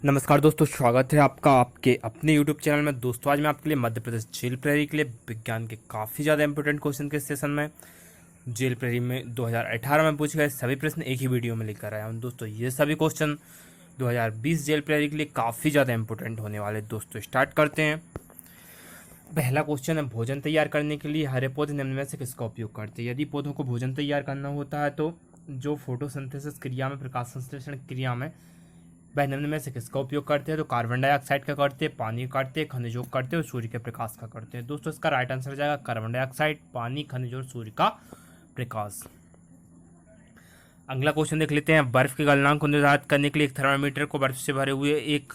नमस्कार दोस्तों, स्वागत है आपका आपके अपने YouTube चैनल में। दोस्तों आज मैं आपके लिए मध्य प्रदेश जेल प्रहरी के लिए विज्ञान के काफ़ी ज़्यादा इंपॉर्टेंट क्वेश्चन के सेशन में जेल प्रहरी में 2018 में पूछे गए सभी प्रश्न एक ही वीडियो में लेकर आया हूँ। दोस्तों ये सभी क्वेश्चन 2020 जेल प्रहरी के लिए काफ़ी ज़्यादा इंपॉर्टेंट होने वाले। दोस्तों स्टार्ट करते हैं। पहला क्वेश्चन है, भोजन तैयार करने के लिए हरे पौधे निम्न में से किसका उपयोग करते हैं? यदि पौधों को भोजन तैयार करना होता है तो जो फोटोसिंथेसिस क्रिया में, प्रकाश संश्लेषण क्रिया में, वह निम्न में से किसका उपयोग करते हैं? तो कार्बन डाइऑक्साइड का करते हैं, पानी का करते हैं, खनिजों का करते हैं और सूर्य के प्रकाश का करते हैं। दोस्तों इसका राइट आंसर हो जाएगा कार्बन डाइऑक्साइड, पानी, खनिज और सूर्य का प्रकाश। अगला क्वेश्चन देख लेते हैं। बर्फ के गलनांक को निर्धारित करने के लिए एक थर्मामीटर को बर्फ से भरे हुए एक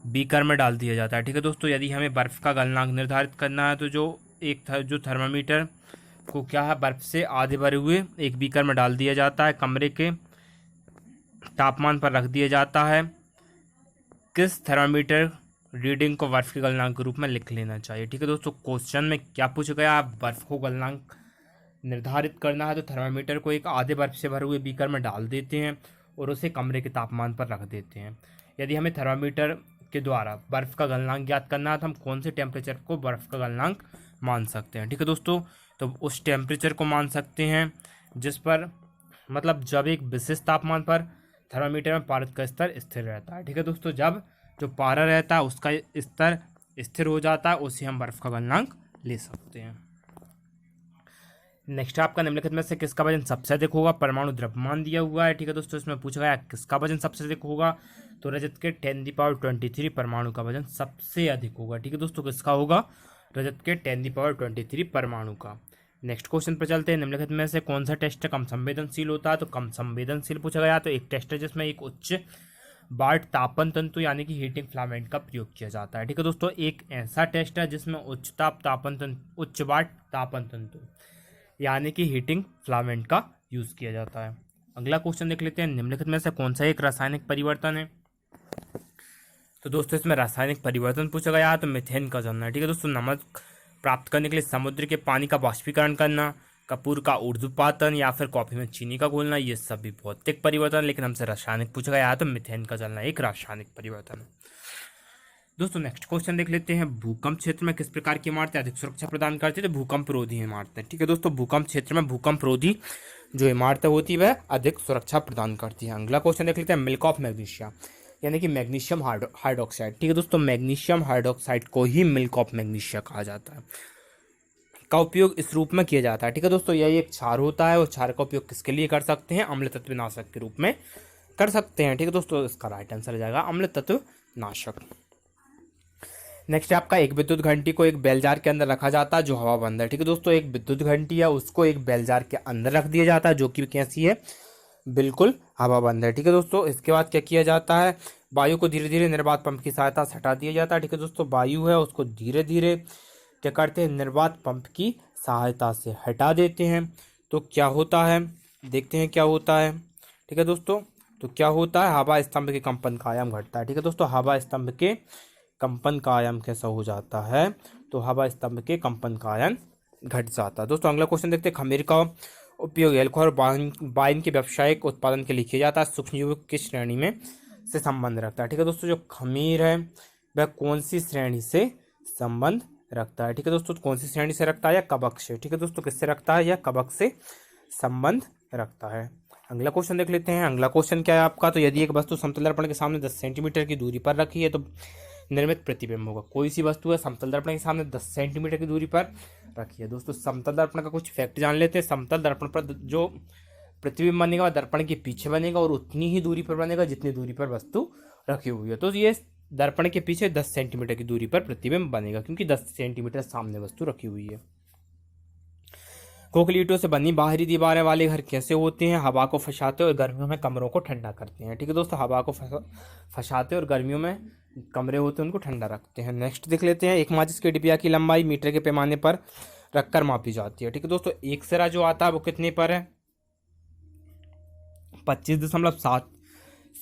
बीकर में डाल दिया जाता है। ठीक है दोस्तों, यदि हमें बर्फ का गलनांक निर्धारित करना है तो जो थर्मामीटर को क्या है, बर्फ से आधे भरे हुए एक बीकर में डाल दिया जाता है, कमरे के तापमान पर रख दिया जाता है। किस थर्मामीटर रीडिंग को बर्फ के गलनांक के रूप में लिख लेना चाहिए? ठीक है दोस्तों, क्वेश्चन में क्या पूछा गया, आप बर्फ को गलनांक निर्धारित करना है तो थर्मामीटर को एक आधे बर्फ से भरे हुए बीकर में डाल देते हैं और उसे कमरे के तापमान पर रख देते हैं। यदि हमें थर्मामीटर के द्वारा बर्फ का गलनांक ज्ञात करना है तो हम कौन से टेम्परेचर को बर्फ का गलनांक मान सकते हैं? ठीक है दोस्तों, तो उस टेम्परेचर को मान सकते हैं जिस पर, मतलब जब एक विशेष तापमान पर थर्मामीटर में पारा का स्तर स्थिर रहता है। ठीक है दोस्तों, जब जो पारा रहता है उसका स्तर स्थिर हो जाता है उसे हम बर्फ का गलनांक ले सकते हैं। नेक्स्ट आपका निम्नलिखित में से किसका वजन सबसे अधिक होगा? परमाणु द्रव्यमान दिया हुआ है। ठीक है दोस्तों, इसमें पूछा गया किसका वजन सबसे अधिक होगा? तो रजत के 10⁻23 परमाणु का वजन सबसे अधिक होगा। ठीक है दोस्तों, किसका होगा? रजत के 10⁻23 परमाणु का। नेक्स्ट क्वेश्चन पर चलते हैं। निम्नलिखित में से कौन सा टेस्ट कम संवेदनशील होता है? तो कम संवेदनशील पूछा गया तो एक टेस्ट है जिसमें एक उच्च वाट तापन तंतु यानी कि हीटिंग फिलामेंट का प्रयोग किया जाता है। ठीक है दोस्तों, एक ऐसा टेस्ट है जिसमें उच्च वाट तापन तंतु यानी कि हीटिंग फिलामेंट का यूज किया जाता है। अगला क्वेश्चन देख लेते हैं। निम्नलिखित में से कौन सा एक रासायनिक परिवर्तन है? तो दोस्तों इसमें रासायनिक परिवर्तन पूछा गया है तो मीथेन का जलना है। ठीक है दोस्तों, नमक प्राप्त करने के लिए समुद्र के पानी का वाष्पीकरण करना, कपूर का ऊर्ध्वपातन या फिर कॉफी में चीनी का घोलना, ये सभी भौतिक परिवर्तन, लेकिन हमसे रासायनिक पूछा गया है तो मीथेन का जलना एक रासायनिक परिवर्तन है। दोस्तों नेक्स्ट क्वेश्चन देख लेते हैं। भूकंप क्षेत्र में किस प्रकार की इमारतें अधिक सुरक्षा प्रदान करती है? तो भूकंप रोधी इमारतें। ठीक है दोस्तों, भूकंप क्षेत्र में भूकंप रोधी जो इमारतें होती है वह अधिक सुरक्षा प्रदान करती है। अगला क्वेश्चन देख लेते हैं। मिल्क ऑफ मैग्नीशिया यानी कि मैग्नीशियम हाइड्रोक्साइड। ठीक है दोस्तों, मैग्नीशियम हाइड्रोक्साइड को ही मिल्क ऑफ मैग्नीशिया कहा जाता है, का उपयोग इस रूप में किया जाता है। ठीक है दोस्तों, यह एक क्षार होता है और क्षार का उपयोग किसके लिए कर सकते हैं? अम्ल तत्व नाशक के रूप में कर सकते हैं। ठीक है दोस्तों, इसका राइट आंसर हो जाएगा अम्ल तत्व नाशक। नेक्स्ट आपका, एक विद्युत घंटी को एक बेल जार के अंदर रखा जाता है जो हवा बंद है। ठीक है दोस्तों, एक विद्युत घंटी है उसको एक बेल जार के अंदर रख दिया जाता है जो कि कैसी है, बिल्कुल हवा बंद है। ठीक है दोस्तों, इसके बाद क्या किया जाता है? वायु को धीरे धीरे निर्वात पंप की सहायता से हटा दिया जाता है। ठीक है दोस्तों, वायु है उसको धीरे धीरे क्या करते हैं? निर्वात पंप की सहायता से हटा देते हैं। तो क्या होता है, देखते हैं क्या होता है। ठीक है दोस्तों, तो क्या होता है? हवा स्तंभ के कंपन का आयाम घटता है। ठीक है दोस्तों, हवा स्तंभ के कंपन का आयाम कैसा हो जाता है? तो हवा स्तंभ के कंपन का आयाम घट जाता है। दोस्तों अगला क्वेश्चन देखते हैं। खमीर का उपयोग एल्कोहल और वाइन के व्यावसायिक उत्पादन के लिए किया जाता है, सूक्ष्मजीवों की श्रेणी में से संबंध रखता है? ठीक है दोस्तों, जो खमीर है वह कौन सी श्रेणी से संबंध रखता है? ठीक है दोस्तों, कौन सी श्रेणी से रखता है? या कवक से। ठीक है दोस्तों, किससे रखता है? या कवक से संबंध रखता है। अगला क्वेश्चन देख लेते हैं। अगला क्वेश्चन क्या है आपका? तो यदि एक वस्तु समतल दर्पण के सामने 10 सेंटीमीटर की दूरी पर रखी है तो निर्मित प्रतिबिंब होगा। कोई सी वस्तु है समतल दर्पण के सामने 10 सेंटीमीटर की दूरी पर रखी है। दोस्तों समतल दर्पण का कुछ फैक्ट जान लेते हैं। समतल दर्पण पर जो प्रतिबिंब बनेगा वह दर्पण के पीछे बनेगा और उतनी ही दूरी पर बनेगा जितनी दूरी पर वस्तु रखी हुई है। तो ये दर्पण के पीछे 10 सेंटीमीटर की दूरी पर प्रतिबिंब बनेगा क्योंकि 10 सेंटीमीटर सामने वस्तु रखी हुई है। खोखली ईंटों से बनी बाहरी दीवारें वाले घर कैसे होते हैं? हवा को फंसाते और गर्मियों में कमरों को ठंडा करते हैं। ठीक है दोस्तों, हवा को फंसाते और गर्मियों में कमरे होते हैं उनको ठंडा रखते हैं। नेक्स्ट देख लेते हैं। एक माचिस की डिबिया की लंबाई मीटर के पैमाने पर रखकर मापी जाती है। ठीक है दोस्तों, एक सिरा जो आता है वो कितने पर है? 25.7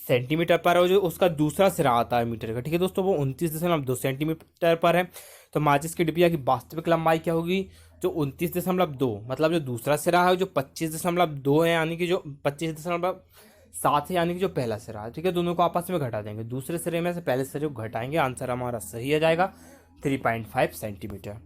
सेंटीमीटर पर है। और जो उसका दूसरा सिरा आता है मीटर का, ठीक है दोस्तों, वो 29.2 सेंटीमीटर पर है। तो माचिस की डिबिया की वास्तविक लंबाई क्या होगी? जो 29.2, मतलब जो दूसरा सिरा है जो 25.2 है, यानी कि जो 25 साथ है, यानी कि जो पहला सिरा है, ठीक है, दोनों को आपस में घटा देंगे, दूसरे सिरे में से पहले सिरे को घटाएंगे, आंसर हमारा सही आ जाएगा 3.5 सेंटीमीटर।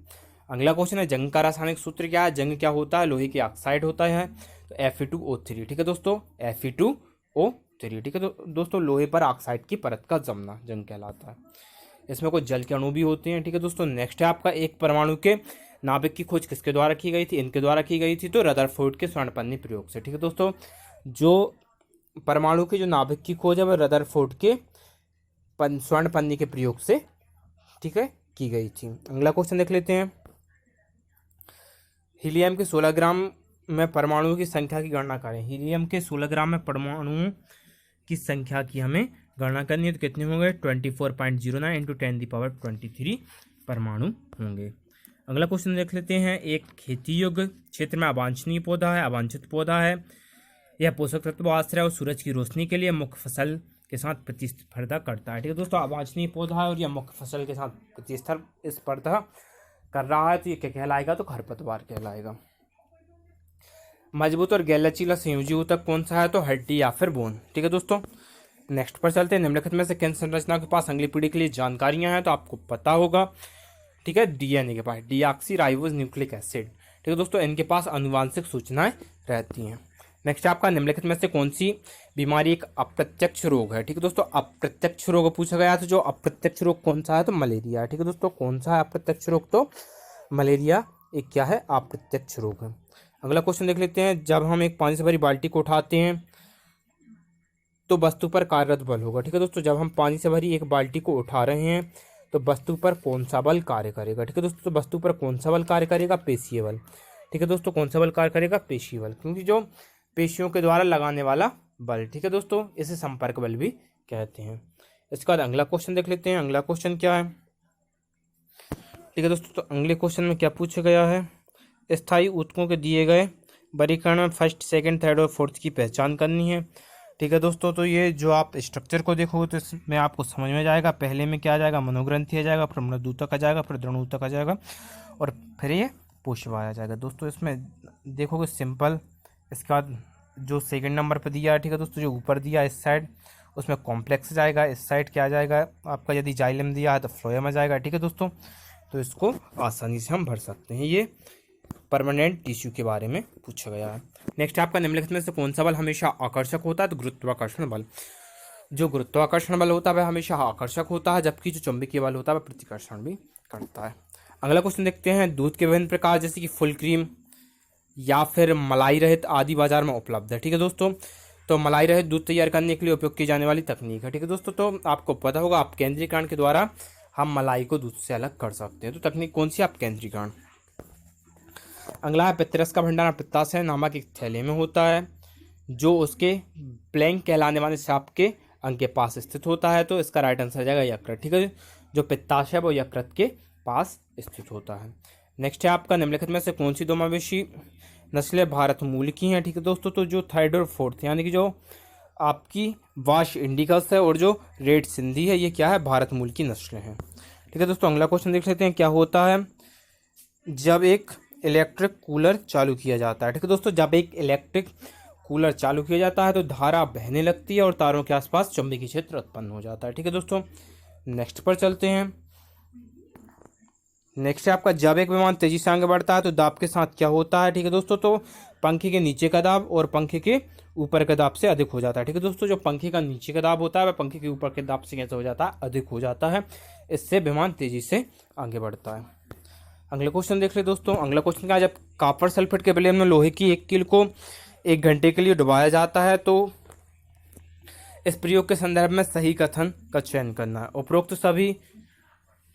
अगला क्वेश्चन है जंग का रासायनिक सूत्र क्या है। जंग क्या होता है, लोहे की ऑक्साइड होता है, तो Fe2O3, ठीक है दोस्तों, Fe2O3, ठीक है दोस्तों, लोहे पर ऑक्साइड की परत का जमना जंग कहलाता है। इसमें कुछ जल के अणु भी होते हैं, ठीक है दोस्तों। नेक्स्ट है आपका एक परमाणु के नाभिक की खोज किसके द्वारा की गई थी, इनके द्वारा की गई थी, तो रदरफोर्ड के स्वर्णपन्नी प्रयोग से, ठीक है दोस्तों। जो परमाणु के जो नाभिक की खोज है वह रदरफोर्ड के स्वर्णपन्नी के प्रयोग से, ठीक है, की गई थी। अगला क्वेश्चन देख लेते हैं। हीलियम के 16 ग्राम में परमाणुओं की संख्या की गणना करें। हीलियम के 16 ग्राम में परमाणुओं की संख्या की हमें गणना करनी है, तो कितने होंगे, 24.09 इंटू 10⁻23 परमाणु होंगे। अगला क्वेश्चन देख लेते हैं। एक खेती योग्य क्षेत्र में अवांछनीय पौधा है, अवांछित पौधा है, यह पोषक तत्व आश्रय और सूरज की रोशनी के लिए मुख्य फसल के साथ प्रतिस्पर्धा करता है, ठीक है दोस्तों। अवांछनीय पौधा है और यह मुख्य फसल के साथ प्रतिस्पर्धा कर रहा है, तो ये क्या कहलाएगा, तो खरपतवार कहलाएगा। मजबूत और गैर लचीला संयोजी ऊतक कौन सा है, तो हड्डी या फिर बोन, ठीक है दोस्तों। नेक्स्ट पर चलते हैं। निम्नलिखित में से किन संरचना के पास अगली पीढ़ी के लिए जानकारियां हैं, तो आपको पता होगा, ठीक है, डीएनए के पास डीऑक्सी राइबोज न्यूक्लिक एसिड, ठीक है दोस्तों, इनके पास आनुवांशिक सूचनाएं रहती हैं। नेक्स्ट आपका निम्नलिखित में से कौन सी बीमारी एक अप्रत्यक्ष रोग है, ठीक है दोस्तों। अप्रत्यक्ष रोग पूछा गया, तो जो अप्रत्यक्ष रोग कौन सा है, तो मलेरिया, ठीक है दोस्तों। कौन सा है अप्रत्यक्ष रोग, तो मलेरिया एक क्या है, अप्रत्यक्ष रोग है। अगला क्वेश्चन देख लेते हैं। जब हम एक पानी से भरी बाल्टी को उठाते हैं तो वस्तु पर कार्यरत बल होगा, ठीक है दोस्तों। जब हम पानी से भरी एक बाल्टी को उठा रहे हैं तो वस्तु पर कौन सा बल कार्य करेगा, ठीक है दोस्तों। तो वस्तु पर कौन सा बल कार्य करेगा, पेशीय बल, ठीक है दोस्तों। कौन सा बल कार्य करेगा, पेशीय बल, क्योंकि जो पेशियों के द्वारा लगाने वाला बल, ठीक है दोस्तों, इसे संपर्क बल भी कहते हैं। इसके बाद अगला क्वेश्चन देख लेते हैं। अगला क्वेश्चन क्या है, ठीक है दोस्तों। तो अगले क्वेश्चन में क्या पूछा गया है, स्थायी ऊतकों के दिए गए वर्गीकरण में फर्स्ट, सेकंड, थर्ड और फोर्थ की पहचान करनी है, ठीक है दोस्तों। तो ये जो आप स्ट्रक्चर को देखोगे तो इसमें आपको समझ में जाएगा। पहले में क्या आ जाएगा, मनोग्रंथि आ जाएगा, फिर मृदूतक आ जाएगा, फिर द्रोणूतक आ जाएगा, और फिर ये पोषवाय आ जाएगा दोस्तों। इसमें देखोगे सिंपल। इसके बाद जो सेकंड नंबर पर दिया है, ठीक है दोस्तों, जो ऊपर दिया इस साइड, उसमें कॉम्प्लेक्स जाएगा। इस साइड क्या आ जाएगा आपका, यदि जाइलम दिया है तो फ्लोएम आ जाएगा, ठीक है दोस्तों। तो इसको आसानी से हम भर सकते हैं। ये परमानेंट टिश्यू के बारे में पूछा गया है। नेक्स्ट आपका निम्नलिखित में से कौन सा बल हमेशा आकर्षक होता है, तो गुरुत्वाकर्षण बल। जो गुरुत्वाकर्षण बल होता है वह हमेशा आकर्षक होता है, जबकि जो चुंबकीय बल होता है वह प्रतिकर्षण भी करता है। अगला क्वेश्चन देखते हैं। दूध के विभिन्न प्रकार जैसे कि फुल क्रीम या फिर मलाई रहित आदि बाजार में उपलब्ध है, ठीक है दोस्तों। तो मलाई रहित दूध तैयार करने के लिए उपयोग की जाने वाली तकनीक है, ठीक है दोस्तों। तो आपको पता होगा अपकेंद्रीकरण के द्वारा हम मलाई को दूध से अलग कर सकते हैं। तो तकनीक कौन सी, अपकेंद्रीकरण। अगला है पितरस का भंडारण पित्ताशय नामक एक थैले में होता है, जो उसके प्लैंक कहलाने वाले सांप के अंग के पास स्थित होता है। तो इसका राइट आंसर हो जाएगा यकृत, ठीक है। जो पित्ताशय वो यकृत के पास स्थित होता है। नेक्स्ट है आपका निम्नलिखित में से कौन सी दो मवेशी नस्लें भारत मूल की हैं, ठीक है दोस्तों। तो जो थर्ड और फोर्थ, यानी कि जो आपकी वाश इंडिकस है और जो रेड सिंधी है, ये क्या है, भारत मूल की नस्लें हैं, ठीक है दोस्तों। अगला क्वेश्चन देख लेते हैं। क्या होता है जब एक इलेक्ट्रिक कूलर चालू किया जाता है, ठीक है दोस्तों। जब एक इलेक्ट्रिक कूलर चालू किया जाता है तो धारा बहने लगती है और तारों के आसपास चुंबकीय क्षेत्र उत्पन्न हो जाता है, ठीक है दोस्तों। नेक्स्ट पर चलते हैं। नेक्स्ट है आपका जब एक विमान तेजी से आगे बढ़ता है तो दाब के साथ क्या होता है, ठीक है दोस्तों। तो पंखे के नीचे का दाब और पंखे के ऊपर के दाब से अधिक हो जाता है, ठीक है दोस्तों। जो पंखे का नीचे का दाब होता है वह पंखे के ऊपर के दाब से कैसे हो जाता है, अधिक हो जाता है। इससे विमान तेजी से आगे बढ़ता है। अगला क्वेश्चन देख ले दोस्तों। अगला क्वेश्चन क्या है, जब कॉपर सल्फेट के विलयन में लोहे की एक कील को 1 घंटे के लिए डुबाया जाता है तो इस प्रयोग के संदर्भ में सही कथन का चयन करना है। उपरोक्त सभी,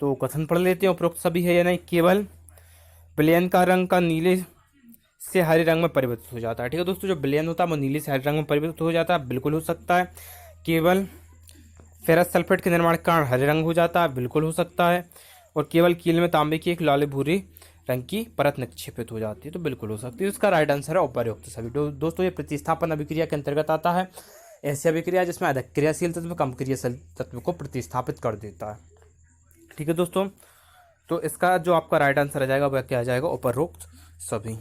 तो कथन पढ़ लेते हैं। उपरोक्त सभी है या नहीं। केवल विलयन का रंग का नीले से हरे रंग में परिवर्तित हो जाता है, ठीक है दोस्तों। जो विलयन होता है वो नीले से हरे रंग में परिवर्तित हो जाता है, बिल्कुल हो सकता है। केवल फेरस सल्फेट के निर्माण के कारण हरे रंग हो जाता है, बिल्कुल हो सकता है। और केवल कील में तांबे की एक लाल भूरी रंग की परत निक्षेपित हो जाती है, तो बिल्कुल हो सकती है। इसका राइट आंसर है उपर्युक्त सभी। दोस्तों ये प्रतिस्थापन अभिक्रिया के अंतर्गत आता है। ऐसी अभिक्रिया जिसमें अधिक क्रियाशील तत्व कम क्रियाशील तत्व को प्रतिस्थापित कर देता है, ठीक है दोस्तों। तो इसका जो आपका राइट आंसर आ जाएगा वह क्या आ जाएगा, उपरोक्त सभी।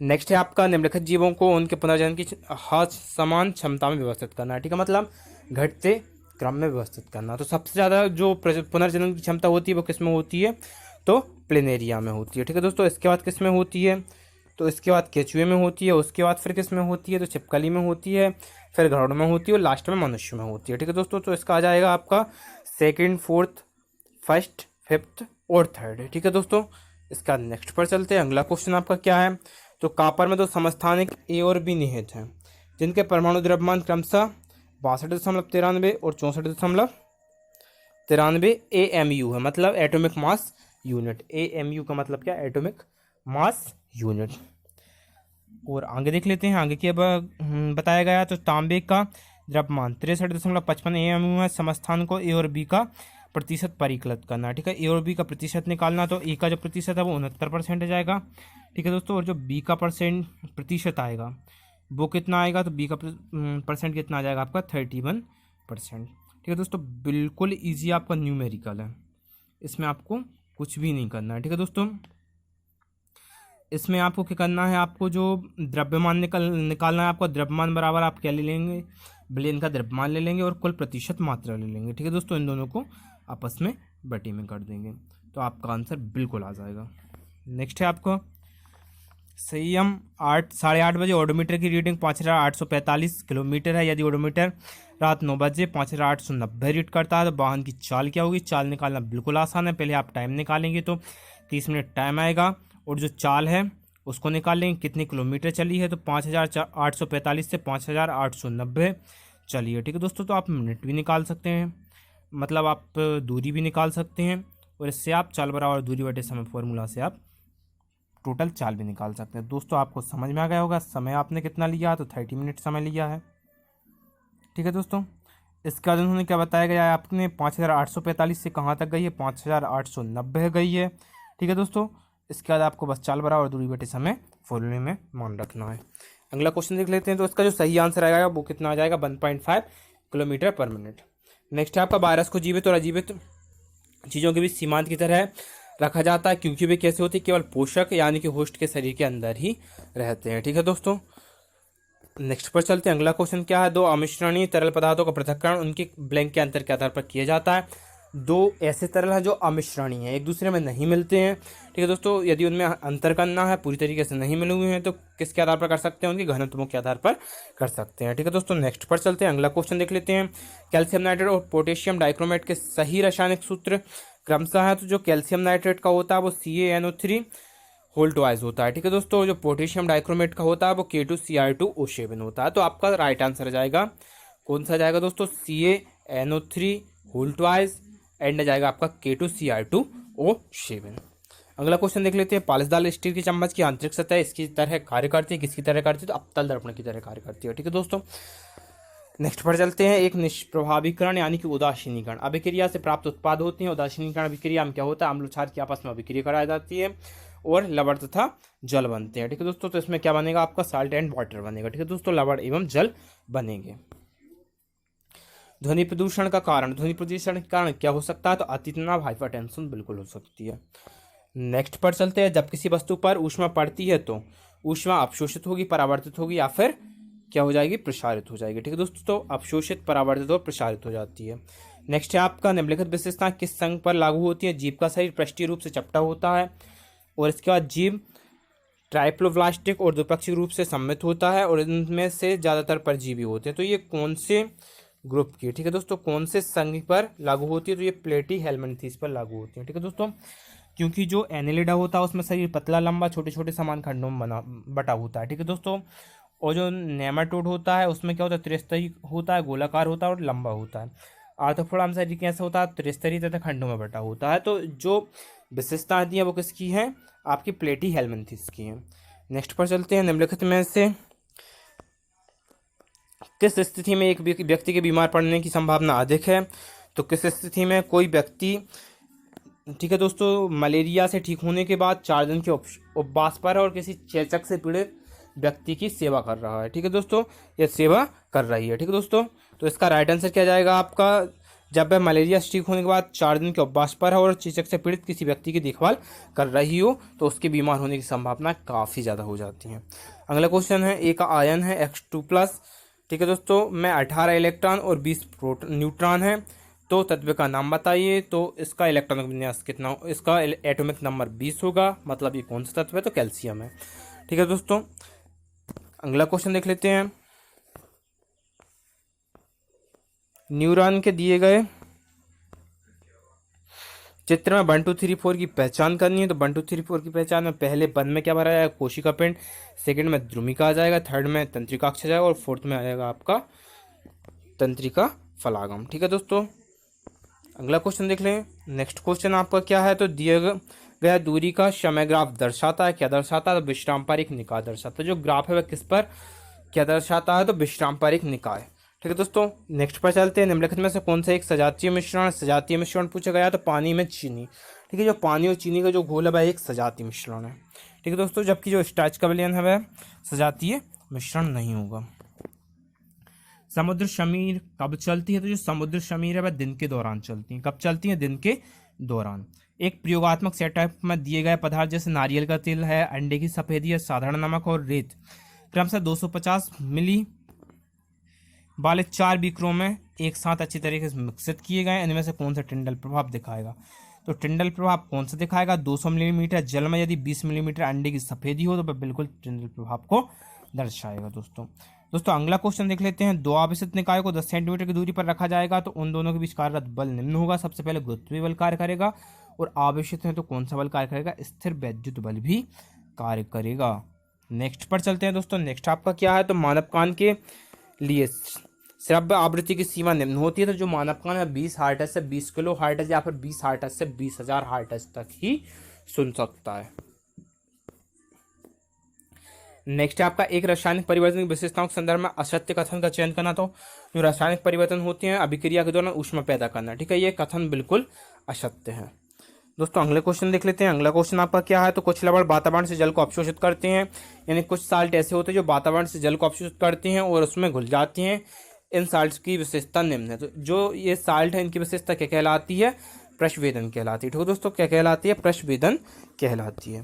नेक्स्ट है आपका निम्नलिखित जीवों को उनके पुनर्जन्म की समान क्षमता में व्यवस्थित करना है, ठीक है, मतलब घटते क्रम में व्यवस्थित करना। तो सबसे ज़्यादा जो पुनर्जन्म की क्षमता होती है वो किस में होती है, तो प्लेनेरिया में होती है, ठीक है दोस्तों। इसके बाद किस में होती है, तो इसके बाद केचुए में होती है, उसके बाद फिर किस में होती है, तो छिपकली में होती है, फिर घड़ों में होती है और लास्ट में मनुष्य में होती है, ठीक है दोस्तों। तो इसका आ जाएगा आपका सेकंड, फोर्थ, फर्स्ट, फिफ्थ और थर्ड, ठीक है दोस्तों। इसका नेक्स्ट पर चलते हैं। अगला क्वेश्चन आपका क्या है, तो कॉपर में दो समस्थानिक ए और बी निहित हैं जिनके परमाणु द्रव्यमान क्रमशः 62.93 और 64.93 AMU है, मतलब एटॉमिक मास यूनिट। AMU का मतलब क्या, एटॉमिक मास यूनिट। और आगे देख लेते हैं, आगे क्या बताया गया। तो तांबे का द्रव्यमान 63.55 AMU है। समस्थान को ए और बी का प्रतिशत परिकलित करना है, ठीक है। ए और बी का प्रतिशत निकालना, तो ए का जो प्रतिशत है वो 69% आ जाएगा, ठीक है दोस्तों। और जो बी का प्रतिशत आएगा वो कितना आएगा, तो बी का परसेंट कितना आ जाएगा आपका 31%, ठीक है दोस्तों। बिल्कुल ईजी आपका न्यूमेरिकल है, इसमें आपको कुछ भी नहीं करना है, ठीक है दोस्तों। इसमें आपको क्या करना है, आपको जो द्रव्यमान निकालना है, आपको द्रव्यमान बराबर आप क्या ले लेंगे, विलयन का द्रव्यमान ले लेंगे और कुल प्रतिशत मात्रा ले लेंगे, ठीक है दोस्तों। इन दोनों को आपस में बटे में कर देंगे तो आपका आंसर बिल्कुल आ जाएगा। नेक्स्ट है आपको संयम 8:30 बजे ओडोमीटर की रीडिंग 5845 किलोमीटर है। यदि ओडोमीटर रात 9 बजे 5890 रीड करता है तो वाहन की चाल क्या होगी। चाल निकालना बिल्कुल आसान है, पहले आप टाइम निकालेंगे तो 30 मिनट टाइम आएगा और जो चाल है उसको निकाल लेंगे कितने किलोमीटर चली है, तो 5845 से 5890 चली है, ठीक है दोस्तों। तो आप मिनट भी निकाल सकते हैं, मतलब आप दूरी भी निकाल सकते हैं और इससे आप चाल बराबर दूरी बटे समय फॉर्मूला से आप टोटल चाल भी निकाल सकते हैं। दोस्तों आपको समझ में आ गया होगा, समय आपने कितना लिया, तो 30 मिनट समय लिया है, ठीक है दोस्तों। इसके बाद उन्होंने क्या बताया गया है, आपने 5845 से कहाँ तक गई है, 5890 गई है, ठीक है दोस्तों। इसके बाद आपको बस चाल बराबर दूरी बटे समय फॉर्मूले में मान रखना है। अगला क्वेश्चन देख लेते हैं, तो इसका जो सही आंसर आएगा वो कितना आ जाएगा, 1.5 किलोमीटर पर मिनट। नेक्स्ट है आपका वायरस को जीवित और अजीवित चीज़ों के बीच सीमांत की तरह रखा जाता है, क्योंकि वे कैसे होती है, केवल पोषक यानी कि होस्ट के शरीर के अंदर ही रहते हैं, ठीक है दोस्तों। नेक्स्ट पर चलते हैं। अगला क्वेश्चन क्या है, दो अमिश्रणीय तरल पदार्थों का पृथक्करण उनके ब्लैंक के अंतर के आधार पर किया जाता है। दो ऐसे तरल हैं जो अमिश्रणीय हैं, एक दूसरे में नहीं मिलते हैं, ठीक है दोस्तों। यदि उनमें अंतर करना है, पूरी तरीके से नहीं मिले हुए हैं, तो किसके आधार पर कर सकते हैं, उनके घनत्वों के आधार पर कर सकते हैं, ठीक है दोस्तों। नेक्स्ट पर चलते हैं। अगला क्वेश्चन देख लेते हैं, कैल्शियम नाइट्रेट और पोटेशियम डाइक्रोमेट के सही रासायनिक सूत्र क्रमशः है। तो जो कैल्शियम नाइट्रेट का होता है वो CaNO3 होल्टवाइज होता है, ठीक है दोस्तों। जो पोटेशियम डाइक्रोमेट का होता है वो K2Cr2O7 होता है। तो आपका राइट आंसर आ जाएगा, कौन सा जाएगा दोस्तों, CaNO3 होल्टवाइज एंड आ जाएगा आपका K2Cr2O7। अगला क्वेश्चन देख लेते हैं, पालिसदार स्टील की चम्मच की आंतरिक सतह इसकी तरह कार्य करती है, किसकी तरह करती है, तो अवतल दर्पण की तरह कार्य करती है, ठीक है दोस्तों। नेक्स्ट पर चलते हैं, एक निष्प्रभावीकरण यानी कि उदासीनीकरण। अभिक्रिया से प्राप्त उत्पाद होते हैं। उदासीनीकरण अभिक्रिया में क्या होता है, अम्ल क्षार की आपस में अभिक्रिया कराई जाती है और लवण तथा जल बनते हैं, ठीक है दोस्तों। तो इसमें क्या बनेगा आपका, साल्ट एंड वाटर बनेगा, ठीक है दोस्तों, लवण एवं जल बनेंगे। ध्वनि प्रदूषण का कारण, ध्वनि प्रदूषण के कारण क्या हो सकता है, तो अतितनाव हाइपरटेंशन बिल्कुल हो सकती है। नेक्स्ट पर चलते हैं, जब किसी वस्तु पर ऊष्मा पड़ती है तो ऊष्मा अवशोषित होगी, परावर्तित होगी या फिर क्या हो जाएगी, प्रसारित हो जाएगी, ठीक है दोस्तों। तो अवशोषित, परावर्तित और प्रसारित हो जाती है। नेक्स्ट है आपका, निम्नलिखित विशेषताएं किस संघ पर लागू होती है। जीव का शरीर पृष्ठीय रूप से चपटा होता है और इसके बाद जीव ट्राइप्लोब्लास्टिक और द्विपक्षीय रूप से सममित होता है और इनमें से ज़्यादातर परजीवी होते हैं। तो ये कौन से ग्रुप की, ठीक है दोस्तों, कौन से संघ पर लागू होती है, तो ये प्लेटी हेलमिंथेस पर लागू होती है, ठीक है दोस्तों। क्योंकि जो एनेलिडा होता है उसमें शरीर पतला लंबा छोटे छोटे समान खंडों में बटा होता है, ठीक है दोस्तों। और जो नेमाटोड होता है उसमें क्या होता है, त्रिस्तरीय होता है, गोलाकार होता है और लंबा होता है। आर्थ्रोपोडा शरीर कैसा होता है, त्रिस्तरीय तथा खंडों में बटा होता है। तो जो विशेषताएं दी हैं वो किसकी हैं, आपकी प्लेटी हेलमिंथेस की हैं। नेक्स्ट पर चलते हैं, निम्नलिखित में से किस स्थिति में एक व्यक्ति के बीमार पड़ने की संभावना अधिक है। तो किस स्थिति में कोई व्यक्ति, ठीक है दोस्तों, मलेरिया से ठीक होने के बाद 4 दिन के उपवास पर है और किसी चेचक से पीड़ित व्यक्ति की सेवा कर रहा है, ठीक है दोस्तों, यह सेवा कर रही है, ठीक है दोस्तों। तो इसका राइट आंसर क्या जाएगा आपका, जब वह मलेरिया से ठीक होने के बाद 4 दिन के उपवास पर है और चेचक से पीड़ित किसी व्यक्ति की देखभाल कर रही हो तो उसके बीमार होने की संभावना काफ़ी ज़्यादा हो जाती है। अगला क्वेश्चन है, ए का आयन है X2+, ठीक है दोस्तों, में 18 इलेक्ट्रॉन और 20 न्यूट्रॉन है, तो तत्व का नाम बताइए। तो इसका इलेक्ट्रॉनिक विन्यास कितना, इसका एटॉमिक नंबर 20 होगा, मतलब ये कौन सा तत्व है, तो कैल्शियम है। ठीक है दोस्तों, अगला क्वेश्चन देख लेते हैं। न्यूरॉन के दिए गए चित्र में 1 2 3 4 की पहचान करनी है। तो 1 2 3 4 की पहचान में पहले पद में क्या भरा जाएगा, कोशिका पिंड, सेकंड में द्रुमिका आ जाएगा, थर्ड में तंत्रिकाक्ष आ जाएगा और फोर्थ में आ जाएगा आपका तंत्रिका फलागम। ठीक है दोस्तों, अगला क्वेश्चन देख लें। नेक्स्ट क्वेश्चन आपका क्या है, तो दिया गया दूरी का समय ग्राफ दर्शाता है, क्या दर्शाता है, तो विश्राम पर एक निकाय दर्शाता है। जो ग्राफ है वह किस पर क्या दर्शाता है, तो विश्राम पर एक निकाय। ठीक है दोस्तों, नेक्स्ट पर चलते हैं। निम्नलिखित में से कौन सा एक सजातीय मिश्रण, सजातीय मिश्रण पूछा गया तो पानी में चीनी। ठीक है, जो पानी और चीनी का जो घोल है वह एक सजातीय मिश्रण है। ठीक है दोस्तों, जबकि जो स्टार्च का विलयन है वह सजातीय मिश्रण नहीं होगा। समुद्र शमीर कब चलती है, तो जो समुद्र शमीर है वह दिन के दौरान चलती है। कब चलती है, दिन के दौरान। एक प्रयोगात्मक सेटअप में दिए गए पदार्थ जैसे नारियल का तेल है, अंडे की सफेदी है, साधारण नमक और रेत क्रमशः 250 मिली वाले 4 बीकरों में एक साथ अच्छी तरीके से मिक्सित किए गए। इनमें से कौन सा टिंडल प्रभाव दिखाएगा, तो टिंडल प्रभाव कौन सा दिखाएगा, 200 मिलीमीटर जल में यदि 20 मिलीमीटर अंडे की सफेदी हो तो वह बिल्कुल टिंडल प्रभाव को दर्शाएगा। दोस्तों अगला क्वेश्चन देख लेते हैं। दो आवेशित निकायों को 10 सेंटीमीटर की दूरी पर रखा जाएगा तो उन दोनों के बीच कार्यरत बल निम्न होगा। सबसे पहले गुरुत्वीय बल कार्य करेगा और आवेशित है तो कौन सा बल कार्य करेगा, स्थिर वैद्युत बल भी कार्य करेगा। नेक्स्ट पर चलते हैं दोस्तों। नेक्स्ट आपका क्या है, तो मानव कान के लिए श्रव्य आवृत्ति की सीमा निम्न होती है। तो जो मानव कान है 20 हर्ट्ज से 20 किलो हर्ट्ज या फिर 20 हर्ट्ज से 20,000 हर्ट्ज तक ही सुन सकता है। नेक्स्ट आपका एक रासायनिक परिवर्तन की विशेषताओं के संदर्भ में असत्य कथन का चयन करना। तो जो रासायनिक परिवर्तन होते हैं अभिक्रिया के दौरान ऊष्मा पैदा करना, ठीक है, ये कथन बिल्कुल असत्य है। दोस्तों अगले क्वेश्चन देख लेते हैं। अगला क्वेश्चन आपका क्या है, तो कुछ लवण वातावरण से जल को अवशोषित करते हैं, यानी कुछ साल्ट ऐसे होते हैं जो वातावरण से जल को अवशोषित करते हैं और उसमें घुल जाती हैं। इन साल्ट की विशेषता निम्न है। तो जो ये साल्ट है इनकी विशेषता क्या कहलाती है, प्रश्वेदन कहलाती है। ठीक है दोस्तों, क्या कहलाती है, प्रश्वेदन कहलाती है।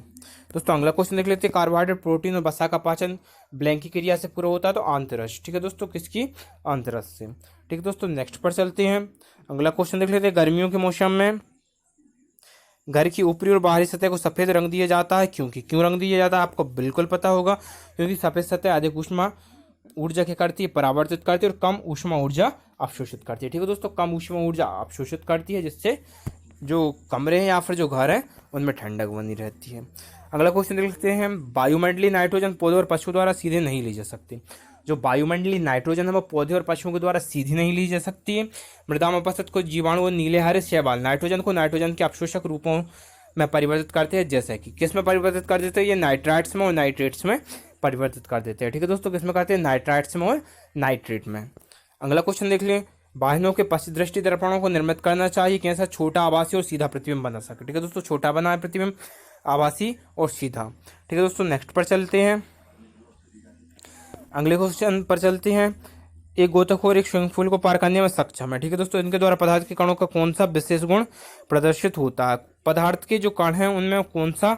दोस्तों अगला क्वेश्चन देख लेते हैं। कार्बोहाइड्रेट, प्रोटीन और वसा का पाचन ब्लैंक की क्रिया से पूरा होता है, तो आंतरश। ठीक है दोस्तों, किसकी, आंतरश से। ठीक है दोस्तों, नेक्स्ट पर चलते हैं। अगला क्वेश्चन देख लेते हैं। गर्मियों के मौसम में घर की ऊपरी और बाहरी सतह को सफेद रंग दिया जाता है, क्यों रंग दिया जाता है आपको बिल्कुल पता होगा, क्योंकि सफेद सतह अधिक ऊष्मा ऊर्जा क्या करती है, परावर्तित करती है और कम ऊष्मा ऊर्जा अवशोषित करती है। ठीक है दोस्तों, कम ऊष्मा ऊर्जा अवशोषित करती है, जिससे जो कमरे हैं या फिर जो घर है उनमें ठंडक बनी रहती है। अगला क्वेश्चन देख लेते हैं। वायुमंडलीय नाइट्रोजन पौधे और पशुओं द्वारा सीधे नहीं ली जा सकती। जो वायुमंडलीय नाइट्रोजन है वो पौधे और पशुओं के द्वारा सीधी नहीं ली जा सकती है। मृदा में उपस्थित कुछ जीवाणु और नीले हरे शैवाल नाइट्रोजन को नाइट्रोजन के अवशोषक रूपों में परिवर्तित करते हैं, जैसे कि किस में परिवर्तित कर देते हैं, ये नाइट्राइट्स में और नाइट्रेट्स में परिवर्तित कर देते हैं। ठीक है दोस्तों, किस में करते हैं, नाइट्राइट्स में और नाइट्रेट में। अगला क्वेश्चन देख लें। वाहनों के पश्च दृष्टि दर्पणों को निर्मित करना चाहिए कि ऐसा छोटा, आभासी और सीधा प्रतिबिंब बना सके। ठीक है दोस्तों, छोटा बना है प्रतिबिंब, आभासी और सीधा। ठीक है दोस्तों, नेक्स्ट पर चलते हैं। अगले क्वेश्चन पर चलते हैं। एक गोताखोर एक स्विमिंग पूल को पार करने में सक्षम है। ठीक है दोस्तों, इनके द्वारा पदार्थ के कणों का कौन सा विशेष गुण प्रदर्शित होता है, पदार्थ के जो कण हैं उनमें कौन सा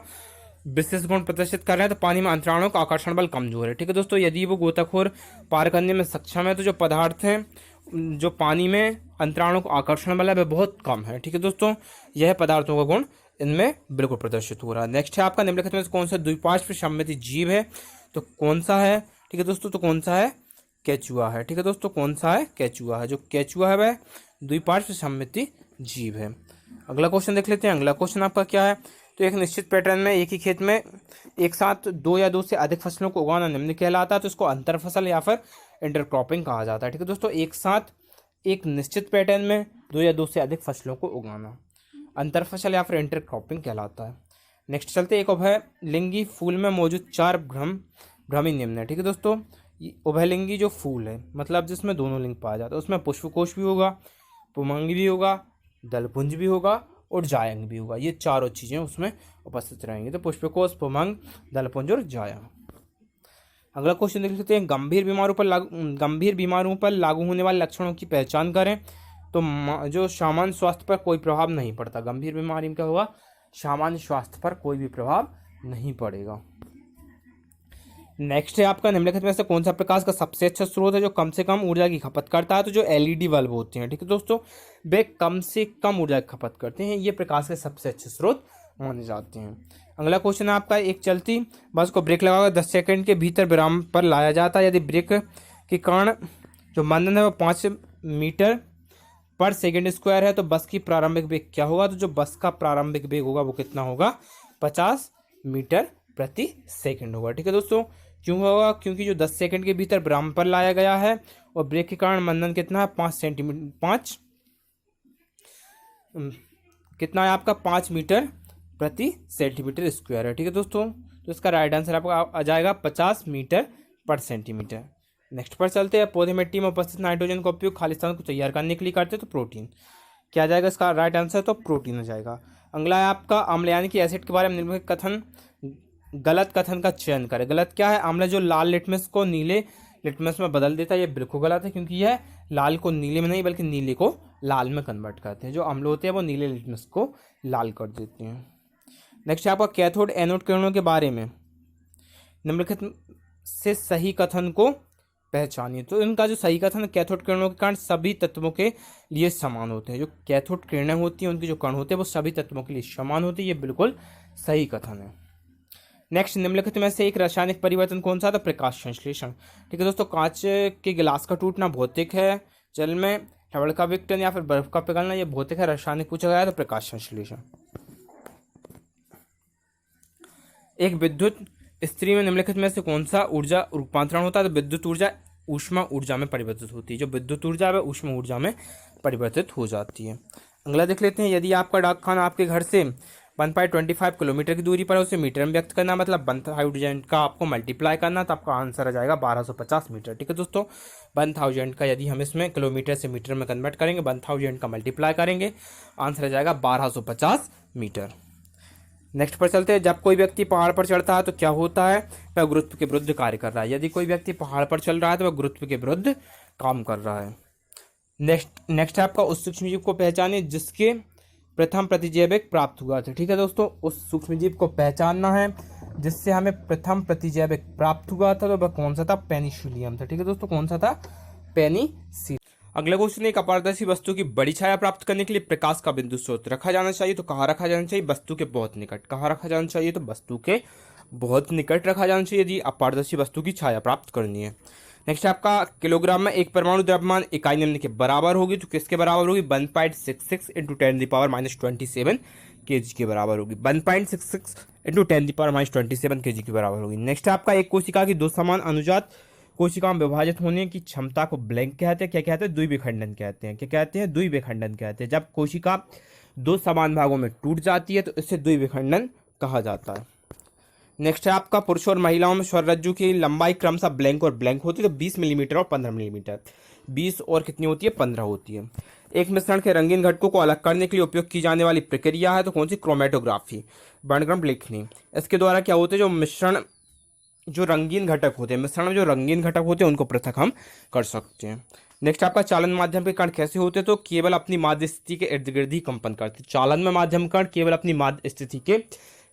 विशेष गुण प्रदर्शित कर रहे हैं, तो पानी में अंतराणुओं का आकर्षण बल कमजोर है। ठीक है दोस्तों, यदि वो गोताखोर पार करने में सक्षम है तो जो पदार्थ हैं जो पानी में अंतराणुओं का आकर्षण बल है वह बहुत कम है। ठीक है दोस्तों, यह पदार्थों का गुण इनमें बिल्कुल प्रदर्शित हो रहा है। नेक्स्ट है आपका निम्नलिखित में से कौन सा द्विपार्श्व सममिति जीव है, तो कौन सा है, ठीक है दोस्तों, तो कौन सा है, केचुआ है। ठीक है दोस्तों, कौन सा है, केचुआ है। जो केचुआ है वह द्विपार्श्व सममिति जीव है। अगला क्वेश्चन देख लेते हैं। अगला क्वेश्चन आपका क्या है, तो एक निश्चित पैटर्न में एक ही खेत में एक साथ 2 या 2 से अधिक फसलों को उगाना निम्न कहलाता है, तो इसको अंतर फसल या फिर इंटरक्रॉपिंग कहा जाता है। ठीक है दोस्तों, एक साथ एक निश्चित पैटर्न में 2 या 2 से अधिक फसलों को उगाना अंतर फसल या फिर इंटरक्रॉपिंग कहलाता है। नेक्स्ट चलते, एक उभयलिंगी फूल में मौजूद 4 भ्रमी निम्न है। ठीक है दोस्तों, उभयलिंगी जो फूल है मतलब जिसमें दोनों लिंग पाया जाता है, उसमें पुष्पकोश भी होगा, पुमंग भी होगा, दलपुंज भी होगा और जायंग भी होगा। ये चारों चीज़ें उसमें उपस्थित रहेंगी, तो पुष्पकोश, पुमंग, दलपुंज और जायंग। अगला क्वेश्चन देख लेते हैं। गंभीर बीमारों पर लागू होने वाले लक्षणों की पहचान करें। तो जो सामान्य स्वास्थ्य पर कोई प्रभाव नहीं पड़ता। गंभीर बीमारी में क्या होगा, सामान्य स्वास्थ्य पर कोई भी प्रभाव नहीं पड़ेगा। नेक्स्ट है आपका, निम्नलिखित में से कौन सा प्रकाश का सबसे अच्छा स्रोत है जो कम से कम ऊर्जा की खपत करता है। तो जो एलईडी बल्ब होते हैं, ठीक है दोस्तों, वे कम से कम ऊर्जा की खपत करते हैं, ये प्रकाश के सबसे अच्छे स्रोत माने जाते हैं। अगला क्वेश्चन है आपका, एक चलती बस को ब्रेक लगाकर 10 सेकंड के भीतर विराम पर लाया जाता है। यदि ब्रेक के कारण जो मंदन है वो 5 मीटर पर सेकेंड स्क्वायर है तो बस की प्रारंभिक वेग क्या होगा। तो जो बस का प्रारंभिक वेग होगा वो कितना होगा, 50 मीटर प्रति सेकंड होगा। ठीक है दोस्तों, क्यों होगा, क्योंकि जो 10 सेकंड के भीतर विराम पर लाया गया है और ब्रेक के कारण मंदन कितना है, 5 कितना है आपका, 5 मीटर प्रति सेंटीमीटर स्क्वायर है। ठीक है दोस्तों, तो इसका राइट आंसर आपका आ जाएगा 50 मीटर पर सेंटीमीटर। नेक्स्ट पर चलते हैं, पौधे मिट्टी में उपस्थित नाइट्रोजन का उपयोग खालिस्तान को तैयार करने के लिए करते हैं तो प्रोटीन। क्या आ जाएगा इसका राइट आंसर, तो प्रोटीन हो जाएगा। अगला है आपका, अम्ल यानी कि एसिड के बारे में निम्नलिखित कथन, गलत कथन का चयन करें। गलत क्या है, अम्ल जो लाल लिटमस को नीले लिटमस में बदल देता है, ये बिल्कुल गलत है, क्योंकि यह लाल को नीले में नहीं बल्कि नीले को लाल में कन्वर्ट करते हैं। जो अम्ल होते हैं वो नीले लिटमस को लाल कर देते हैं। नेक्स्ट है आपका, कैथोड एनोड किरणों के बारे में निम्नलिखित से सही कथन को पहचानिए। तो इनका जो सही कथन, कैथोड किरणों के कारण सभी तत्वों के लिए समान होते हैं। जो कैथोड किरणें होती हैं उनके जो कण होते हैं वो सभी तत्वों के लिए समान होते हैं, ये बिल्कुल सही कथन है। नेक्स्ट, निम्नलिखित में से एक रासायनिक परिवर्तन कौन सा था, प्रकाश संश्लेषण। ठीक है दोस्तों, कांच के गिलास का टूटना भौतिक है, जल में हवा का विघटन या फिर बर्फ का पिघलना ये भौतिक है। रासायनिक पूछा गया तो प्रकाश संश्लेषण। एक विद्युत स्त्री में निम्नलिखित में से कौन सा ऊर्जा रूपांतरण होता है। तो विद्युत ऊर्जा ऊष्मा ऊर्जा में परिवर्तित होती है। जो विद्युत ऊर्जा है ऊष्मा ऊर्जा में परिवर्तित हो जाती है। अगला देख लेते हैं, यदि आपका डाकखाना आपके घर से 1.25 किलोमीटर की दूरी पर है, उसे मीटर में व्यक्त करना, मतलब 1000 का आपको मल्टीप्लाई करना, तो आपका आंसर आ जाएगा 1250 मीटर। ठीक है दोस्तों, 1000 का यदि हम इसमें किलोमीटर से मीटर में कन्वर्ट करेंगे, 1000 का मल्टीप्लाई करेंगे, आंसर आ जाएगा 1250 मीटर। नेक्स्ट पर चलते हैं, जब कोई व्यक्ति पहाड़ पर चढ़ता है तो क्या होता है, वह गुरुत्व के विरुद्ध कार्य कर रहा है। यदि कोई व्यक्ति पहाड़ पर चल रहा है तो वह गुरुत्व के विरुद्ध काम कर रहा है। नेक्स्ट है आपका, उस सूक्ष्मजीव को पहचाने जिसके प्रथम प्रतिजैविक प्राप्त हुआ था। ठीक है दोस्तों, उस सूक्ष्मजीव को पहचानना है जिससे हमें प्रथम प्रतिजैविक प्राप्त हुआ था, तो वह कौन सा था, पेनिसिलियम था। ठीक है दोस्तों, कौन सा था, पेनिसिलियम। अगला क्वेश्चन, एक अपारदर्शी वस्तु की बड़ी छाया प्राप्त करने के लिए प्रकाश का बिंदु स्रोत रखा जाना चाहिए। तो कहाँ रखा जाना चाहिए, वस्तु के बहुत निकट। कहाँ रखा जाना चाहिए, तो वस्तु के बहुत निकट रखा जाना चाहिए यदि अपारदर्शी वस्तु की छाया प्राप्त करनी है। नेक्स्ट आपका, किलोग्राम में एक परमाणु द्रव्यमान इकाई निम्न के बराबर होगी। तो किसके बराबर होगी, 1.66 × 10⁻27 kg के बराबर होगी। 1.66 × 10⁻27 kg के बराबर होगी। नेक्स्ट आपका, एक कोशिका की दो समान अनुजात कोशिका में विभाजित होने की क्षमता को ब्लैंक कहते हैं। क्या कहते हैं, द्विविखंडन कहते हैं। क्या कहते हैं, द्विविखंडन कहते हैं। जब कोशिका दो समान भागों में टूट जाती है तो इसे द्विविखंडन कहा जाता है। नेक्स्ट है आपका, पुरुषों और महिलाओं में स्वररज्जु की लंबाई क्रमशः ब्लैंक और ब्लैंक होती है। तो 20 मिलीमीटर और 15 मिलीमीटर, 20 और कितनी होती है, 15 होती है। एक मिश्रण के रंगीन घटकों को अलग करने के लिए उपयोग की जाने वाली प्रक्रिया है तो कौन सी, क्रोमेटोग्राफी, वर्णक्रम लेखनी। इसके द्वारा क्या होते हैं, जो मिश्रण जो रंगीन घटक होते हैं, मिश्रण में जो रंगीन घटक होते हैं उनको पृथक हम कर सकते हैं। नेक्स्ट आपका, चालन माध्यम के कण कैसे होते हैं, तो केवल अपनी माध्य स्थिति के इर्द गिर्द ही कंपन करते हैं। चालन में माध्यम कण केवल अपनी माध्य स्थिति के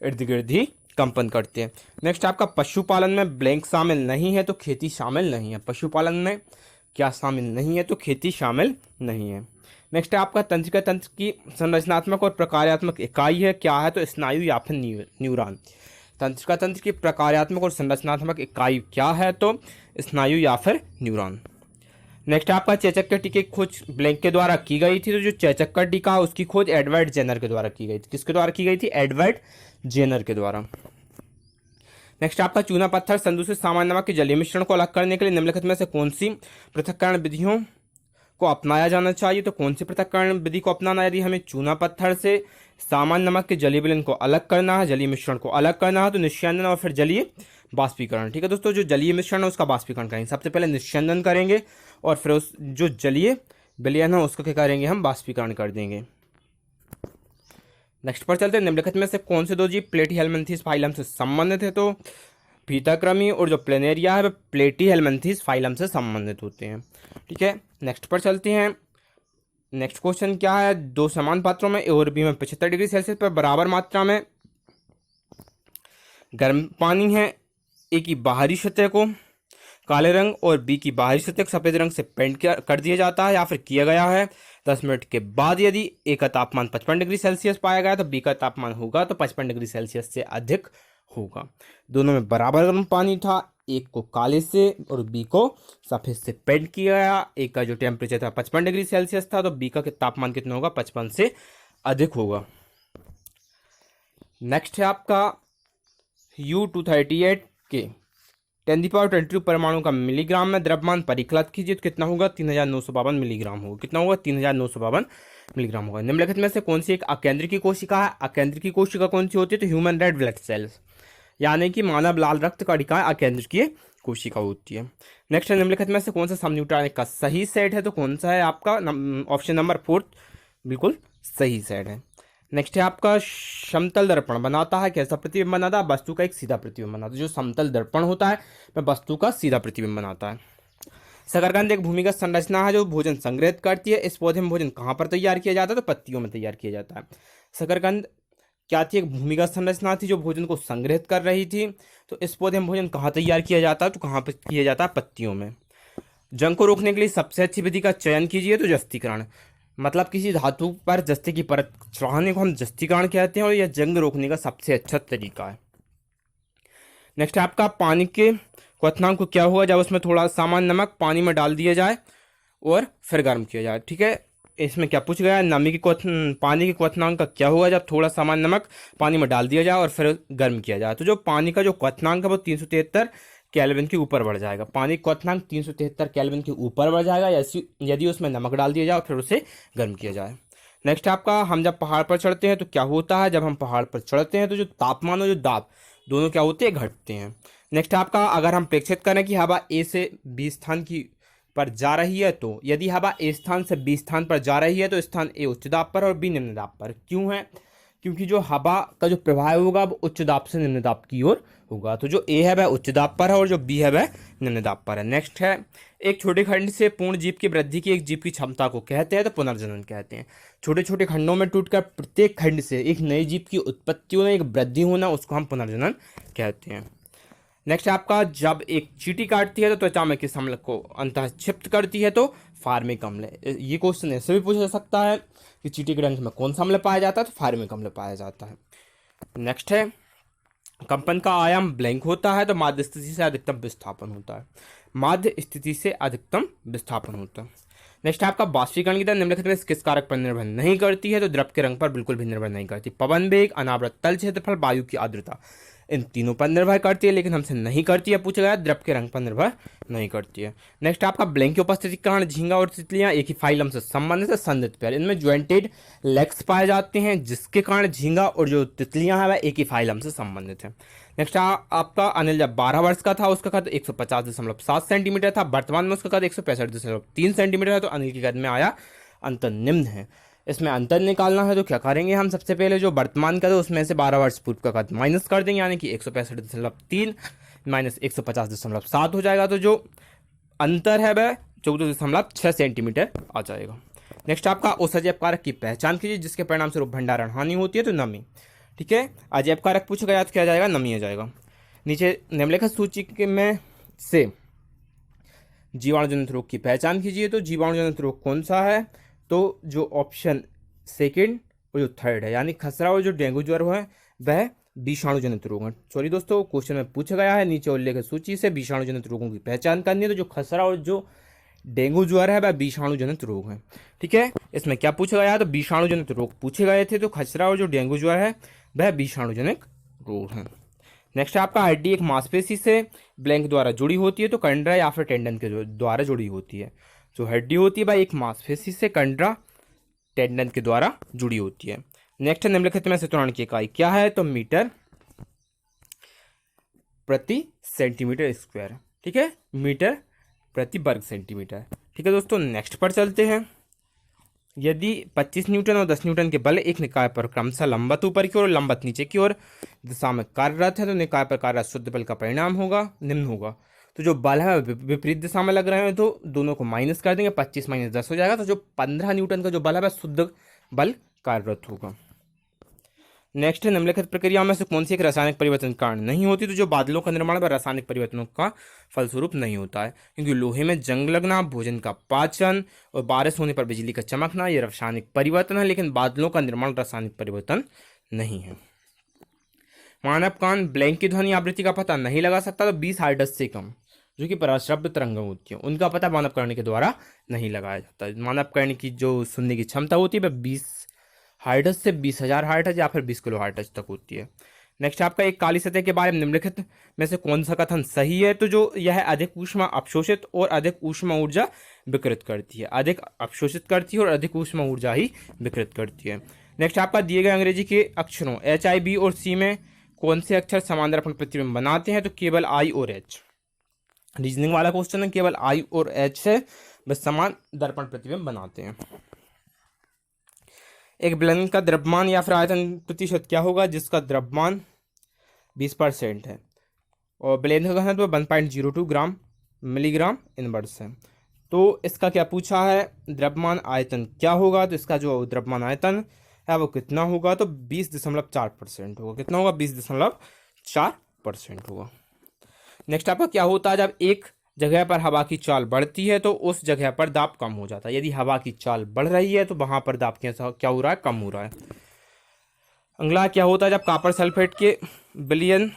इर्द गिर्द ही कंपन करते हैं। नेक्स्ट आपका, पशुपालन में ब्लैंक शामिल नहीं है तो खेती शामिल नहीं है। पशुपालन में क्या शामिल नहीं है, तो खेती शामिल नहीं है। नेक्स्ट है आपका, तंत्रिका तंत्र की संरचनात्मक और प्रकार्यात्मक इकाई है, क्या है, तो स्नायु या फिर न्यूरॉन। तंत्रिका तंत्र की प्रकार्यात्मक और संरचनात्मक इकाई क्या है, तो स्नायु या फिर न्यूरॉन। नेक्स्ट आपका, चेचक टीके की खोज ब्लैंक के द्वारा की गई थी। तो जो चेचक टीका है उसकी खोज एडवर्ड जेनर के द्वारा की गई थी। किसके द्वारा की गई थी, एडवर्ड जेनर के द्वारा। नेक्स्ट आपका, चूना पत्थर संदूषित से सामान्य नमक के जलीय मिश्रण को अलग करने के लिए निम्नलिखित में से कौन सी पृथक्करण विधियों को अपनाया जाना चाहिए। तो कौन सी पृथक्करण विधि को अपनाना, यदि हमें चूना पत्थर से सामान्य नमक के जलीय विलयन को अलग करना है, जलीय मिश्रण को अलग करना है, तो निस्यंदन और फिर जलीय बाष्पीकरण। ठीक है दोस्तों, जो जलीय मिश्रण है उसका बाष्पीकरण करेंगे। सबसे पहले निस्यंदन करेंगे और फिर उस जो जलीय विलयन है उसका क्या करेंगे, हम बाष्पीकरण कर देंगे। नेक्स्ट पर चलते हैं, निम्नलिखित में से कौन से दो जीव प्लेटीहेल्मिन्थेस फाइलम से संबंधित है। तो फीताकृमि और जो प्लेनेरिया है वह प्लेटीहेल्मिन्थेस फाइलम से संबंधित होते हैं। ठीक है, नेक्स्ट पर चलते हैं, नेक्स्ट क्वेश्चन क्या है, दो समान पात्रों में ए और बी में 75 डिग्री सेल्सियस पर बराबर मात्रा में गर्म पानी है। ए की बाहरी सतह को काले रंग और बी की बाहरी सतह को सफेद रंग से पेंट कर दिया जाता है या फिर किया गया है। 10 मिनट के बाद यदि ए का तापमान 55 डिग्री सेल्सियस पाया गया तो बी का तापमान होगा तो 55 डिग्री सेल्सियस से अधिक होगा। दोनों में बराबर गर्म पानी था, एक को काले से और बी को सफेद से पेंट किया गया। ए का जो टेम्परेचर था 55 डिग्री सेल्सियस था तो बी का तापमान कितना होगा, 55 से अधिक होगा। नेक्स्ट है आपका U238 के 10⁻²2 परमाणु का मिलीग्राम में द्रव्यमान परिकलित कीजिए तो कितना होगा, 3952 मिलीग्राम होगा। कितना होगा, 3952 मिलीग्राम होगा। निम्नलिखित में से कौन सी एक अकेंद्रीय कोशिका है। अकेंद्रीय कोशिका कौन सी होती है, तो ह्यूमन रेड ब्लड सेल्स, यानी कि मानव लाल रक्त कणिकाएं अकेंद्रीय कोशिका होती है। नेक्स्ट है, निम्नलिखित में से कौन सा समन्यूट्रॉनिक का सही सेट है, तो कौन सा है आपका ऑप्शन नंबर 4 बिल्कुल सही सेट है। नेक्स्ट है आपका समतल दर्पण बनाता है, कैसा प्रतिबिंब बनाता है, वस्तु का एक सीधा प्रतिबिंब बनाता है। जो समतल दर्पण होता है वह वस्तु का सीधा प्रतिबिंब बनाता है। शकरकंद एक भूमिगत संरचना है जो भोजन संग्रहित करती है। इस पौधे में भोजन कहाँ पर तैयार किया जाता है, तो पत्तियों में तैयार किया जाता है। शकरकंद क्या थी, एक भूमिगत संरचना थी जो भोजन को संग्रहित कर रही थी। तो इस पौधे में भोजन कहाँ तैयार किया जाता है, तो कहाँ पर किया जाता है, पत्तियों में। जंग को रोकने के लिए सबसे अच्छी विधि का चयन कीजिए, तो जस्तीकरण, मतलब किसी धातु पर जस्ते की परत चढ़ाने को हम जस्तीकरण कहते हैं और यह जंग रोकने का सबसे अच्छा तरीका है। नेक्स्ट है आपका पानी के क्वथनांक को क्या होगा, जब उसमें थोड़ा सामान्य नमक पानी में डाल दिया जाए और फिर गर्म किया जाए। ठीक है, इसमें क्या पूछ गया है, पानी के क्वथनांक का क्या होगा जब थोड़ा सामान्य नमक पानी में डाल दिया जाए और फिर गर्म किया जाए। तो जो पानी का जो क्वथनांक है वो 373 केल्विन के ऊपर बढ़ जाएगा। पानी का क्वथनांक 373 केल्विन के ऊपर बढ़ जाएगा यदि उसमें नमक डाल दिया जाए और फिर उसे गर्म किया जाए। नेक्स्ट आपका, हम जब पहाड़ पर चढ़ते हैं तो क्या होता है, जब हम पहाड़ पर चढ़ते हैं तो जो तापमान और जो दाब दोनों क्या होते हैं, घटते हैं। नेक्स्ट आपका, अगर हम प्रेक्षित करें कि हवा ए से बी स्थान की पर जा रही है, तो यदि हवा ए स्थान से बी स्थान पर जा रही है तो स्थान ए उच्च दाब पर और बी निम्न दाब पर। क्यों है, क्योंकि जो हवा का जो प्रवाह होगा वो उच्च दाब से निम्न दाब की ओर होगा। तो जो ए है वह उच्च दाब पर है और जो बी है वह निम्न दाब पर है। नेक्स्ट है, एक छोटे खंड से पूर्ण जीव की वृद्धि की एक जीव की क्षमता को कहते हैं तो पुनर्जनन कहते हैं। छोटे छोटे खंडों में टूटकर प्रत्येक खंड से एक नए जीव की उत्पत्ति होना, एक वृद्धि होना, उसको हम पुनर्जनन कहते हैं। नेक्स्ट आपका, जब एक चींटी काटती है तो त्वचा में किस अम्ल को अंतः क्षिप्त करती है, तो फार्मिक अम्ल। ये क्वेश्चन ऐसे भी पूछा जा सकता है कि चींटी के डंक में कौन सा अम्ल पाया जाता है, तो फार्मिक अम्ल पाया जाता है। नेक्स्ट है, कंपन का आयाम ब्लैंक होता है तो माध्य स्थिति से अधिकतम विस्थापन होता है। माध्य स्थिति से अधिकतम विस्थापन होता है। नेक्स्ट आपका, वाष्पीकरण की दर निम्नलिखित में किस कारक पर निर्भर नहीं करती है, तो द्रव के रंग पर बिल्कुल भी निर्भर नहीं करती। पवन वेग, अनावृत तल क्षेत्रफल, वायु की आर्द्रता, इन तीनों पर निर्भर करती है, लेकिन हमसे नहीं करती है पूछा गया, द्रव के रंग पर निर्भर नहीं करती है। नेक्स्ट आपका, ब्लैंक की उपस्थिति के कारण झींगा और तितलियां एक ही फाइलम से संबंधित है, संदिग्ध पैर, इनमें ज्वाइंटेड लेग्स पाए जाते हैं जिसके कारण झींगा और जो तितलियां हैं वह एक ही फाइलम से संबंधित है। नेक्स्ट आपका, अनिल जब 12 वर्ष का था उसका कद 150.7 सेंटीमीटर था, वर्तमान में उसका कद 165.3 सेंटीमीटर है। तो अनिल के कद में आया अंतर निम्न है। इसमें अंतर निकालना है तो क्या करेंगे हम, सबसे पहले जो वर्तमान कद है उसमें से 12 वर्ष पूर्व का कद माइनस कर देंगे, यानी कि 165.3 माइनस 150.7 हो जाएगा। तो जो अंतर है वह 14.6 सेंटीमीटर आ जाएगा। नेक्स्ट आपका, उस अजैब कारक की पहचान कीजिए जिसके परिणाम स्वरूप भंडारण हानि होती है, तो नमी। ठीक है, अजैब कारक पूछा गया तो क्या जाएगा, नमी आ जाएगा। नीचे निम्नलिखित सूची में से जीवाणुजनित रोग की पहचान कीजिए, तो जीवाणुजनित रोग कौन सा है, तो जो ऑप्शन सेकंड और जो थर्ड है, यानी खसरा और जो डेंगू ज्वर है वह विषाणुजनित रोग है। सॉरी दोस्तों, क्वेश्चन में पूछा गया है नीचे उल्लेखित सूची से विषाणुजनित रोगों की पहचान करनी है, तो जो खसरा और जो डेंगू ज्वर है वह विषाणुजनित रोग है। ठीक है, इसमें क्या पूछा गया है, तो विषाणुजनित रोग पूछे गए थे, तो खसरा और जो डेंगू ज्वर है वह विषाणुजनित रोग है। नेक्स्ट आपका, हड्डी एक मांसपेशी से ब्लैंक द्वारा जुड़ी होती है, तो कंडरा या फिर टेंडन के द्वारा जुड़ी होती है। जो हड्डी होती है वह एक मांसपेशी से कंडरा टेंडन के द्वारा जुड़ी होती है। नेक्स्ट निम्नलिखित में से त्वरण की इकाई क्या है, तो मीटर प्रति सेंटीमीटर स्क्वायर। ठीक है, मीटर प्रति वर्ग सेंटीमीटर। ठीक है दोस्तों, नेक्स्ट पर चलते हैं। यदि 25 न्यूटन और 10 न्यूटन के बल एक निकाय पर क्रमशः लंबवत ऊपर की ओर और लंबवत नीचे की ओर दिशा में कार्यरत है, तो निकाय पर कार्यरत शुद्ध बल का परिणाम होगा निम्न होगा। तो जो बल है विपरीत दिशा में लग रहे हैं, तो दोनों को माइनस कर देंगे, 25 माइनस 10 हो जाएगा। तो जो 15 न्यूटन का जो बल है वह शुद्ध बल कार्यरत होगा। नेक्स्ट है, निम्नलिखित प्रक्रिया में से कौन सी एक रासायनिक परिवर्तन के कारण नहीं होती? तो जो बादलों का निर्माण वह रासायनिक परिवर्तनों का फलस्वरूप नहीं होता है, क्योंकि लोहे में जंग लगना, भोजन का पाचन और बारिश होने पर बिजली का चमकना ये रासायनिक परिवर्तन है, लेकिन बादलों का निर्माण रासायनिक परिवर्तन नहीं है। मानव कान ब्लैंक की ध्वनि आवृत्ति का पता नहीं लगा सकता, तो 20 हर्ट्ज से कम जो कि पराश्रव्य तरंग होती है उनका पता मानव कर्णी के द्वारा नहीं लगाया जाता है। मानव कर्णी की जो सुनने की क्षमता होती है वह 20 हर्ट्ज से 20,000 हर्ट्ज या फिर 20 किलो हर्ट्ज तक होती है। नेक्स्ट आपका, एक काली सतह के बारे में निम्नलिखित में से कौन सा कथन सही है? तो जो यह अधिक ऊष्मा अवशोषित और अधिक ऊष्मा ऊर्जा विकृत करती है, अधिक अवशोषित करती है और अधिक ऊष्मा ऊर्जा ही विकृत करती है। नेक्स्ट आपका, दिए गए अंग्रेजी के अक्षरों HI, B और C में कौन से अक्षर समान दर्पण प्रतिबिंब बनाते हैं? तो केवल I और H। रीजनिंग वाला क्वेश्चन है, केवल I और H है बस समान दर्पण प्रतिबिंब बनाते हैं। एक बेलन का द्रव्यमान या फिर आयतन प्रतिशत क्या होगा? जिसका द्रव्यमान 20% है और बेलन का घनत्व 1.02 ग्राम मिलीग्राम इनवर्स है। तो इसका क्या पूछा है? द्रव्यमान आयतन क्या होगा? तो इसका जो द्रव्यमान आयतन है वो कितना होगा? तो 20.4% होगा। कितना होगा? 20.4% होगा। नेक्स्ट आपका, क्या होता है जब एक जगह पर हवा की चाल बढ़ती है तो उस जगह पर दाब कम हो जाता है? यदि हवा की चाल बढ़ रही है तो वहां पर दाब क्या हो रहा है? कम हो रहा है। अगला क्या होता है जब कॉपर सल्फेट के विलयन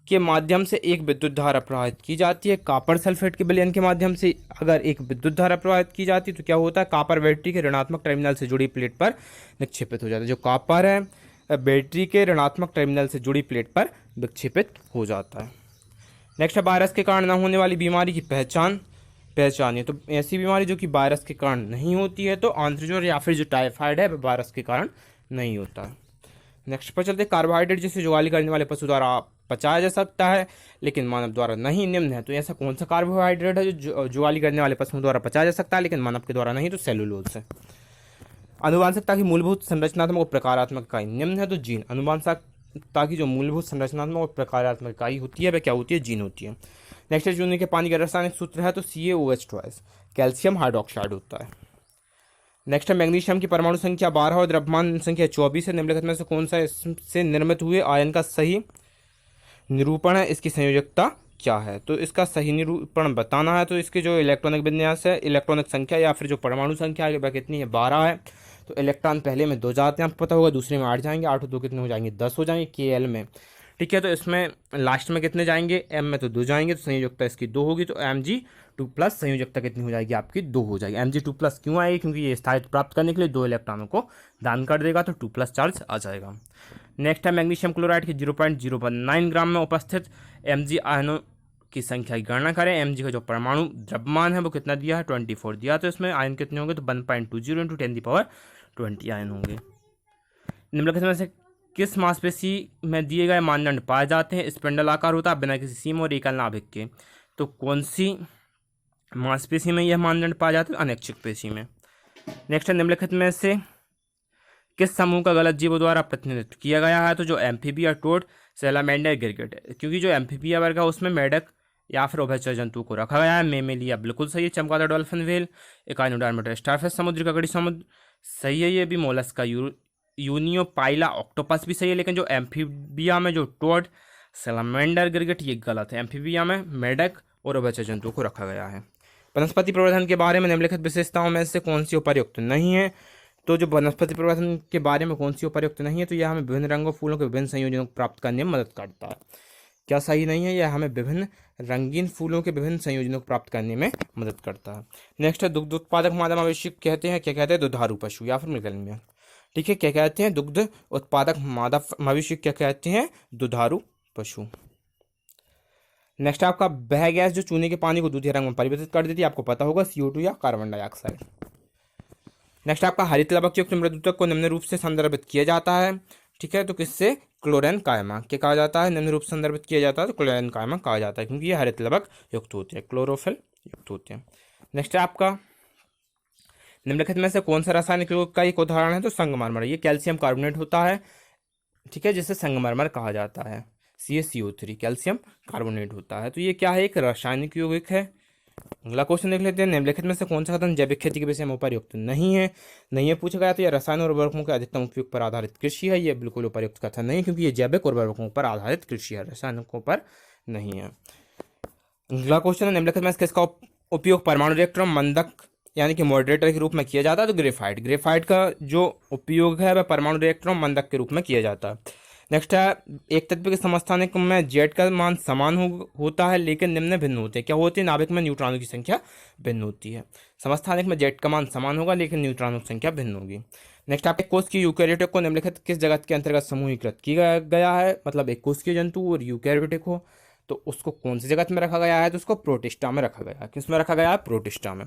के माध्यम से एक विद्युत धारा प्रवाहित की जाती है? कॉपर सल्फेट के विलयन के माध्यम से अगर एक विद्युत धारा प्रवाहित की जाती है तो क्या होता है? कॉपर बैटरी के ऋणात्मक टर्मिनल से जुड़ी प्लेट पर निक्षेपित हो जाता है। जो कॉपर है बैटरी के ऋणात्मक टर्मिनल से जुड़ी प्लेट पर विक्षेपित हो जाता है। नेक्स्ट है, वायरस के कारण न होने वाली बीमारी की पहचानिए। तो ऐसी बीमारी जो कि वायरस के कारण नहीं होती है, तो आंत्रज्वर या फिर जो टाइफाइड है वह वायरस के कारण नहीं होता है। नेक्स्ट पर चलते, कार्बोहाइड्रेट जिसे जुगाली करने वाले पशु द्वारा पचाया जा सकता है लेकिन मानव द्वारा नहीं, निम्न है। तो ऐसा कौन सा कार्बोहाइड्रेट है जो जुगाली करने वाले पशुओं द्वारा पचाया जा सकता है लेकिन मानव के द्वारा नहीं? तो सेलुलोज है। अनुवांशिकता की मूलभूत संरचनात्मक और प्रकारात्मक इकाई निम्न है। तो जीन। अनुवांशिकता की जो मूलभूत संरचनात्मक और प्रकारात्मक इकाई होती है वह क्या होती है? जीन होती है। नेक्स्ट है, चूने के पानी का रासायनिक सूत्र है तो CaOH2 कैल्शियम हाइड्रोक्साइड होता है। नेक्स्ट है, मैग्नीशियम की परमाणु संख्या 12 और द्रव्यमान संख्या 24 है। निम्नलिखित में से कौन सा इससे निर्मित हुए आयन का सही निरूपण है? इसकी संयोजकता क्या है? तो इसका सही निरूपण बताना है। तो इसके जो इलेक्ट्रॉनिक विन्यास है, इलेक्ट्रॉनिक संख्या या फिर जो परमाणु संख्या है वह कितनी है? 12 है। तो इलेक्ट्रॉन पहले में 2 जाते हैं, आपको पता होगा, दूसरे में 8 जाएंगे, 8 और 2 कितने हो जाएंगे? 10 हो जाएंगे KL में। ठीक है, तो इसमें लास्ट में कितने जाएंगे? M में तो 2 जाएंगे, तो संयोजकता इसकी 2 होगी। तो Mg2+ संयोजकता कितनी हो जाएगी? आपकी 2 हो जाएगी। Mg2+ क्यों आएगी? क्योंकि ये स्थायित्व प्राप्त करने के लिए 2 इलेक्ट्रॉनों को दान कर देगा, तो 2+ चार्ज आ जाएगा। नेक्स्ट है, मैग्नीशियम क्लोराइड के 0.019 ग्राम में उपस्थित Mg आयनों की संख्या की गणना करें। Mg का जो परमाणु द्रव्यमान है वो कितना दिया है? 24 दिया। तो इसमें आयन कितने होंगे? तो 1.20 × 10⁻20 आयन होंगे। निम्नलिखित में से किस मांसपेशी में दिए गए मानदंड पाए जाते हैं? स्पिंडल आकार होता है बिना किसी सीम और एकल नाभिक के। तो कौन सी मांसपेशी में यह मानदंड पाए जाते हैं? अनैच्छिक पेशी में। नेक्स्ट है, निम्नलिखित में से किस समूह का गलत जीवों द्वारा प्रतिनिधित्व किया गया है? तो जो एम्फीबिया, टोड, सैलामेंडर, गिरगिट है। क्योंकि जो एम्फीबिया वर्ग है उसमें मेढक या फिर उभयचर जंतु को रखा गया है। मेमेलिया बिल्कुल सही है। चमगादड़, डॉल्फिन, व्हेल, एकाइनोडर्मेटा, स्टारफिश, समुद्री ककड़ी, समुद्र सही है। ये भी मोलस्का, यूनियोपाइला, ऑक्टोपस भी सही है। लेकिन जो एम्फीबिया में जो टोड, सैलामेंडर, गिरगिट ये गलत है। एम्फीबिया में मेढक और उभयचर जंतु को रखा गया है। वनस्पति प्रवर्धन के बारे में निम्नलिखित विशेषताओं में से कौन सी उपर्युक्त नहीं है? तो जो वनस्पति प्रवर्धन के बारे में कौन सी उपर्युक्त नहीं है? तो यह हमें विभिन्न रंगों फूलों के विभिन्न संयोजनों को प्राप्त करने में मदद करता है। क्या सही नहीं है? यह हमें विभिन्न रंगीन फूलों के विभिन्न संयोजनों को प्राप्त करने में मदद करता है। नेक्स्ट है, दुग्ध उत्पादक मादा मवेशी कहते हैं क्या कहते हैं? दुधारू पशु या फिर मृगन्य। ठीक है, क्या कहते हैं? दुग्ध उत्पादक मादा मवेशी क्या कहते हैं? दुधारू पशु। नेक्स्ट आपका, वह गैस जो चूने के पानी को दूधिया रंग में परिवर्तित कर देती है, आपको पता होगा CO2 या कार्बन डाइऑक्साइड। नेक्स्ट आपका, हरित लवक युक्त मृदुतक को निम्न रूप से संदर्भित किया जाता है। ठीक है, तो किससे? क्लोरेन कायमा के कहा जाता है। निम्न रूप से संदर्भित किया जाता है तो क्लोरेन कायमा कहा जाता है, क्योंकि ये हरित लवक युक्त होते हैं, क्लोरोफिल युक्त होते हैं। नेक्स्ट है आपका, निम्नलिखित में से कौन सा रासायनिक यौगिक का एक उदाहरण है? तो संगमरमर। ये कैल्शियम कार्बोनेट होता है, ठीक है, जिसे संगमरमर कहा जाता है। CaCO3 कैल्शियम कार्बोनेट होता है। तो ये क्या है, एक रासायनिक यौगिक है। अगला क्वेश्चन देख लेते हैं, निम्नलिखित में से कौन सा कथन जैविक खेती के विषय में उपर्युक्त नहीं है। नहीं है पूछा गया तो ये रसायन और उर्वरकों के अधिकतम उपयोग पर आधारित कृषि है, ये बिल्कुल उपर्युक्त कथन नहीं, क्योंकि ये जैविक और उर्वरकों पर आधारित कृषि है, रसायनों पर नहीं है। अगला क्वेश्चन है, निम्नलिखित में किसका उपयोग परमाणु रिएक्टर में मंदक यानी कि मॉडरेटर के रूप में किया जाता है। तो ग्रेफाइट, ग्रेफाइट का जो उपयोग है वह परमाणु रिएक्टर में मंदक के रूप में किया जाता है। नेक्स्ट है, एक तत्व के समस्थानिक में जेड का मान समान होता है लेकिन निम्न भिन्न होते हैं। क्या होती है, नाभिक में न्यूट्रॉनों की संख्या भिन्न होती है। समस्थानिक में जेड का मान समान होगा लेकिन न्यूट्रॉनों की संख्या भिन्न होगी। नेक्स्ट, आपके कोष की यूकैरियोटिक को निम्नलिखित किस जगत के अंतर्गत समूहीकृत किया गया है। मतलब एक कोष की जंतु और यूकैरियोटिक हो तो उसको कौन सी जगत में रखा गया है, तो उसको प्रोटिस्टा में रखा गया है। किस में रखा गया है, प्रोटिस्टा में।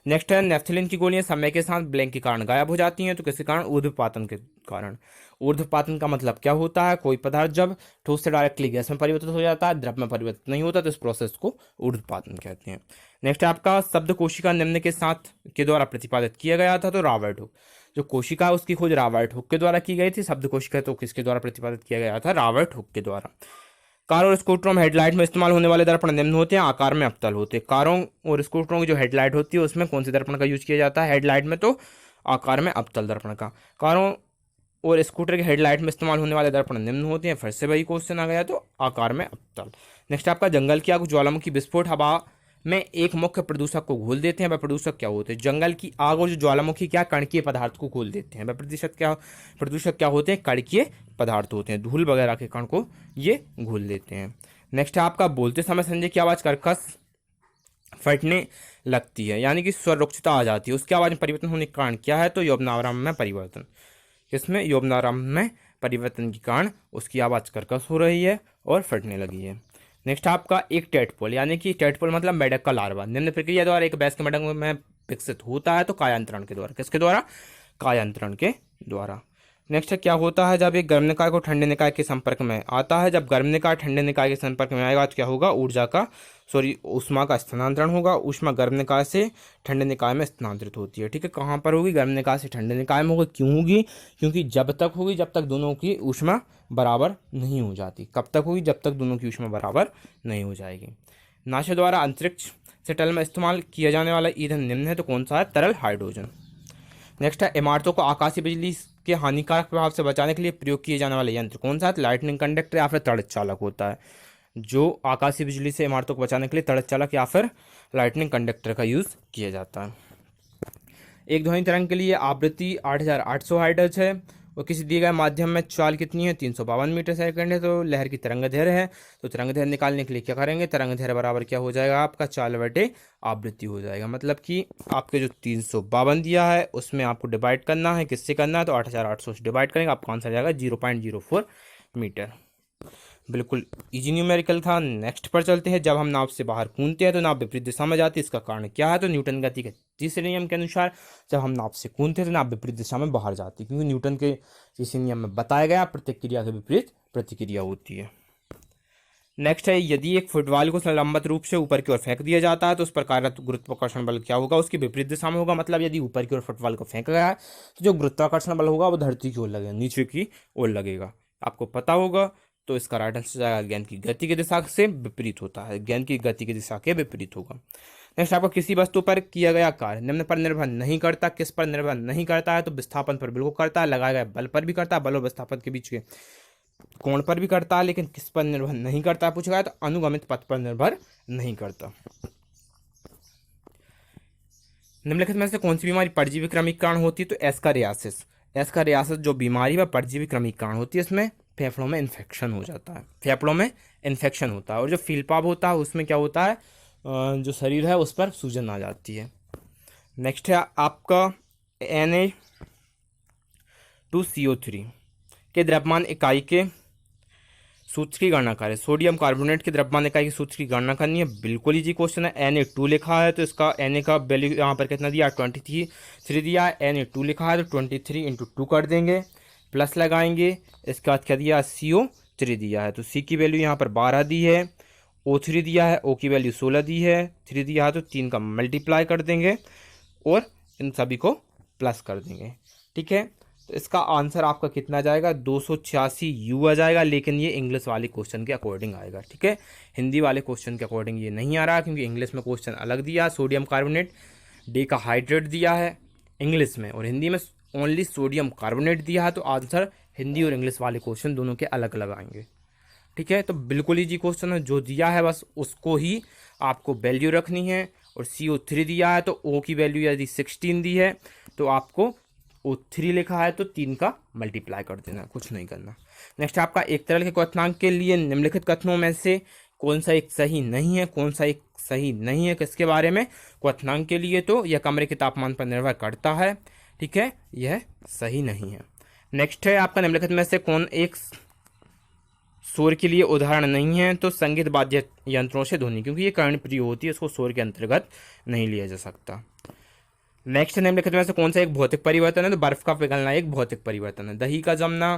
नेक्स्ट है, नेफ्थलीन की गोलियां समय के साथ ब्लैंक के कारण गायब हो जाती हैं, तो किसके कारण, ऊर्ध्वपातन के कारण। ऊर्ध्वपातन का मतलब क्या होता है, कोई पदार्थ जब ठोस से डायरेक्टली गैस में परिवर्तित हो जाता है, द्रव में परिवर्तित नहीं होता, तो इस प्रोसेस को ऊर्ध्वपातन कहते हैं। नेक्स्ट आपका शब्द कोशिका निम्न के साथ के द्वारा प्रतिपादित किया गया था। तो रॉबर्ट हुक, जो कोशिका है उसकी खोज रॉबर्ट हुक के द्वारा की गई थी। शब्द कोशिका तो किसके द्वारा प्रतिपादित किया गया था, रॉबर्ट हुक के द्वारा। कार और स्कूटरों में हेडलाइट में इस्तेमाल होने वाले दर्पण निम्न होते हैं, आकार में अवतल होते हैं। कारों और स्कूटरों की जो हेडलाइट होती है उसमें कौन से दर्पण का यूज किया जाता है, हेडलाइट में तो आकार में अवतल दर्पण का। कारों और स्कूटर के हेडलाइट में इस्तेमाल होने वाले दर्पण निम्न होते हैं, फिर से वही क्वेश्चन आ गया, तो आकार में अवतल। नेक्स्ट आपका, जंगल की आग ज्वालामुखी विस्फोट हवा में एक मुख्य प्रदूषक को घोल देते हैं, वह प्रदूषक क्या होते हैं। जंगल की आग और जो ज्वालामुखी क्या कणकीय पदार्थ को घोल देते हैं, वह प्रदूषक क्या होते हैं, कणकीय पदार्थ होते हैं, धूल वगैरह के कण को ये घोल देते हैं। नेक्स्ट है आपका, बोलते समय संजय की आवाज कर्कश फटने लगती है यानी कि स्वर रुक्षता आ जाती है, उसकी आवाज में परिवर्तन होने के कारण क्या है, तो यौवनारंभ में परिवर्तन। इसमें यौवनारंभ में परिवर्तन के कारण उसकी आवाज कर्कश हो रही है और फटने लगी है। नेक्स्ट आपका, एक टेडपोल यानी कि टेडपोल मतलब मेढक का लार्वा निम्न प्रक्रिया द्वारा एक वयस्क मेढक में विकसित होता है, तो कायांतरण के द्वारा। किसके द्वारा, कायांतरण के द्वारा। नेक्स्ट क्या होता है, जब एक गर्म निकाय को ठंडे निकाय के संपर्क में आता है, जब गर्म निकाय ठंडे निकाय के संपर्क में आएगा तो क्या होगा, ऊष्मा का स्थानांतरण होगा। ऊष्मा गर्म निकाय से ठंडे निकाय में स्थानांतरित होती है। ठीक है, कहाँ पर होगी, गर्म निकाय से ठंडे निकाय में होगी। क्यों होगी, क्योंकि जब तक होगी जब तक दोनों की ऊष्मा बराबर नहीं हो जाती। कब तक होगी, जब तक दोनों की ऊष्मा बराबर नहीं हो जाएगी। नासा द्वारा अंतरिक्ष शटल में इस्तेमाल किया जाने वाला ईंधन निम्न है, तो कौन सा है, तरल हाइड्रोजन। नेक्स्ट है, इमारतों को आकाशीय बिजली के हानिकारक प्रभाव से बचाने के लिए प्रयोग किए जाने वाले यंत्र कौन सा है, लाइटनिंग कंडक्टर या फिर तड़ित चालक होता है। जो आकाशीय बिजली से इमारतों को बचाने के लिए तड़ित चालक या फिर लाइटनिंग कंडक्टर का यूज किया जाता है। एक ध्वनि तरंग के लिए आवृत्ति 8800 हर्ट्ज है और किसी दिए गए माध्यम में चाल कितनी है, 352 मीटर सेकंड है। तो लहर की तरंग दैर्घ्य है, तो तरंग दैर्घ्य निकालने के लिए क्या करेंगे, तरंग दैर्घ्य बराबर क्या हो जाएगा, आपका चाल बटे आवृत्ति हो जाएगा। मतलब कि आपके जो 352 दिया है उसमें आपको डिवाइड करना है, किससे करना है, तो 8800 से डिवाइड करेंगे, आपका आंसर जाएगा 0.04 मीटर। बिल्कुल इजी न्यूमेरिकल था। नेक्स्ट पर चलते हैं, जब हम नाव से बाहर कूदते हैं तो नाव विपरीत दिशा में जाती है, इसका कारण क्या है, तो न्यूटन गति के तीसरे नियम के अनुसार जब हम नाव से कूदते हैं तो नाव विपरीत दिशा में बाहर जाती है, क्योंकि न्यूटन के तीसरे नियम में बताया गया प्रतिक्रिया के विपरीत प्रतिक्रिया होती है। नेक्स्ट है, यदि एक फुटबॉल को लंबवत रूप से ऊपर की ओर फेंक दिया जाता है तो उस पर कार्यरत गुरुत्वाकर्षण बल क्या होगा, उसकी विपरीत दिशा में होगा। मतलब यदि ऊपर की ओर फुटबॉल को फेंका गया है तो जो गुरुत्वाकर्षण बल होगा वो धरती की ओर लगेगा, नीचे की ओर लगेगा, आपको पता होगा। तो इसका राइट आंसर जाएगा गेंद की गति की दिशा से विपरीत होता है, गेंद की गति की दिशा के विपरीत होगा। नेक्स्ट आपको, किसी वस्तु पर किया गया कार्य निम्न पर निर्भर नहीं करता। किस पर निर्भर नहीं करता है, तो विस्थापन पर बिल्कुल करता है, लगाए गए बल पर भी करता है, बल और विस्थापन के बीच के कोण पर भी करता है, लेकिन किस पर निर्भर नहीं करता पूछा गया, तो अनुगमित पथ पर निर्भर नहीं करता। निम्नलिखित में से कौन सी बीमारी परजीवी क्रमिक कारण होती है, तो एस्कारियासिस। एस्कारियासिस जो बीमारी है परजीवी क्रमिक कारण होती है, इसमें फेफड़ों में इन्फेक्शन हो जाता है, फेफड़ों में इन्फेक्शन होता है। और जो फीलपाप होता है उसमें क्या होता है, जो शरीर है उस पर सूजन आ जाती है। नेक्स्ट है आपका Na2CO3 के द्रव्यमान इकाई के सूत्र की गणना करें। सोडियम कार्बोनेट के द्रव्यमान इकाई के सूत्र की गणना करनी है, बिल्कुल इजी क्वेश्चन है। Na2 लिखा है तो इसका Na का वैल्यू यहाँ पर कितना दिया, 23 दिया है। Na2 लिखा है तो 23 × 2 कर देंगे, प्लस लगाएंगे, इसके बाद क्या दिया, CO3 दिया है तो C की वैल्यू यहाँ पर 12 दी है, O3 दिया है, O की वैल्यू 16 दी है, 3 दिया है तो 3 का मल्टीप्लाई कर देंगे और इन सभी को प्लस कर देंगे। ठीक है, तो इसका आंसर आपका कितना जाएगा, 286 यू आ जाएगा। लेकिन ये इंग्लिश वाले क्वेश्चन के अकॉर्डिंग आएगा, ठीक है। हिंदी वाले क्वेश्चन के अकॉर्डिंग ये नहीं आ रहा, क्योंकि इंग्लिश में क्वेश्चन अलग दिया है, सोडियम कार्बोनेट डी का हाइड्रेट दिया है इंग्लिश में, और हिंदी में ओनली सोडियम कार्बोनेट दिया है। तो आंसर हिंदी और इंग्लिश वाले क्वेश्चन दोनों के अलग अलग आएंगे, ठीक है। तो बिल्कुल इजी क्वेश्चन है, जो दिया है बस उसको ही आपको वैल्यू रखनी है। और CO3 दिया है तो O की वैल्यू यदि 16 दी है तो आपको O3 लिखा है तो 3 का मल्टीप्लाई कर देना, कुछ नहीं करना। नेक्स्ट आपका एक तरल के क्वथनांक के लिए निम्नलिखित कथनों में से कौन सा एक सही नहीं है, कौन सा एक सही नहीं है, किसके बारे में, क्वथनांक के लिए तो यह कमरे के तापमान पर निर्भर करता है, ठीक है, यह सही नहीं है। नेक्स्ट है आपका निम्नलिखित में से कौन एक शोर के लिए उदाहरण नहीं है, तो संगीत वाद्य यंत्रों से ध्वनि, क्योंकि ये कर्णप्रिय होती है, इसको शोर के अंतर्गत नहीं लिया जा सकता। नेक्स्ट निम्नलिखित में से कौन सा एक भौतिक परिवर्तन है, तो बर्फ का पिघलना एक भौतिक परिवर्तन है। दही का जमना,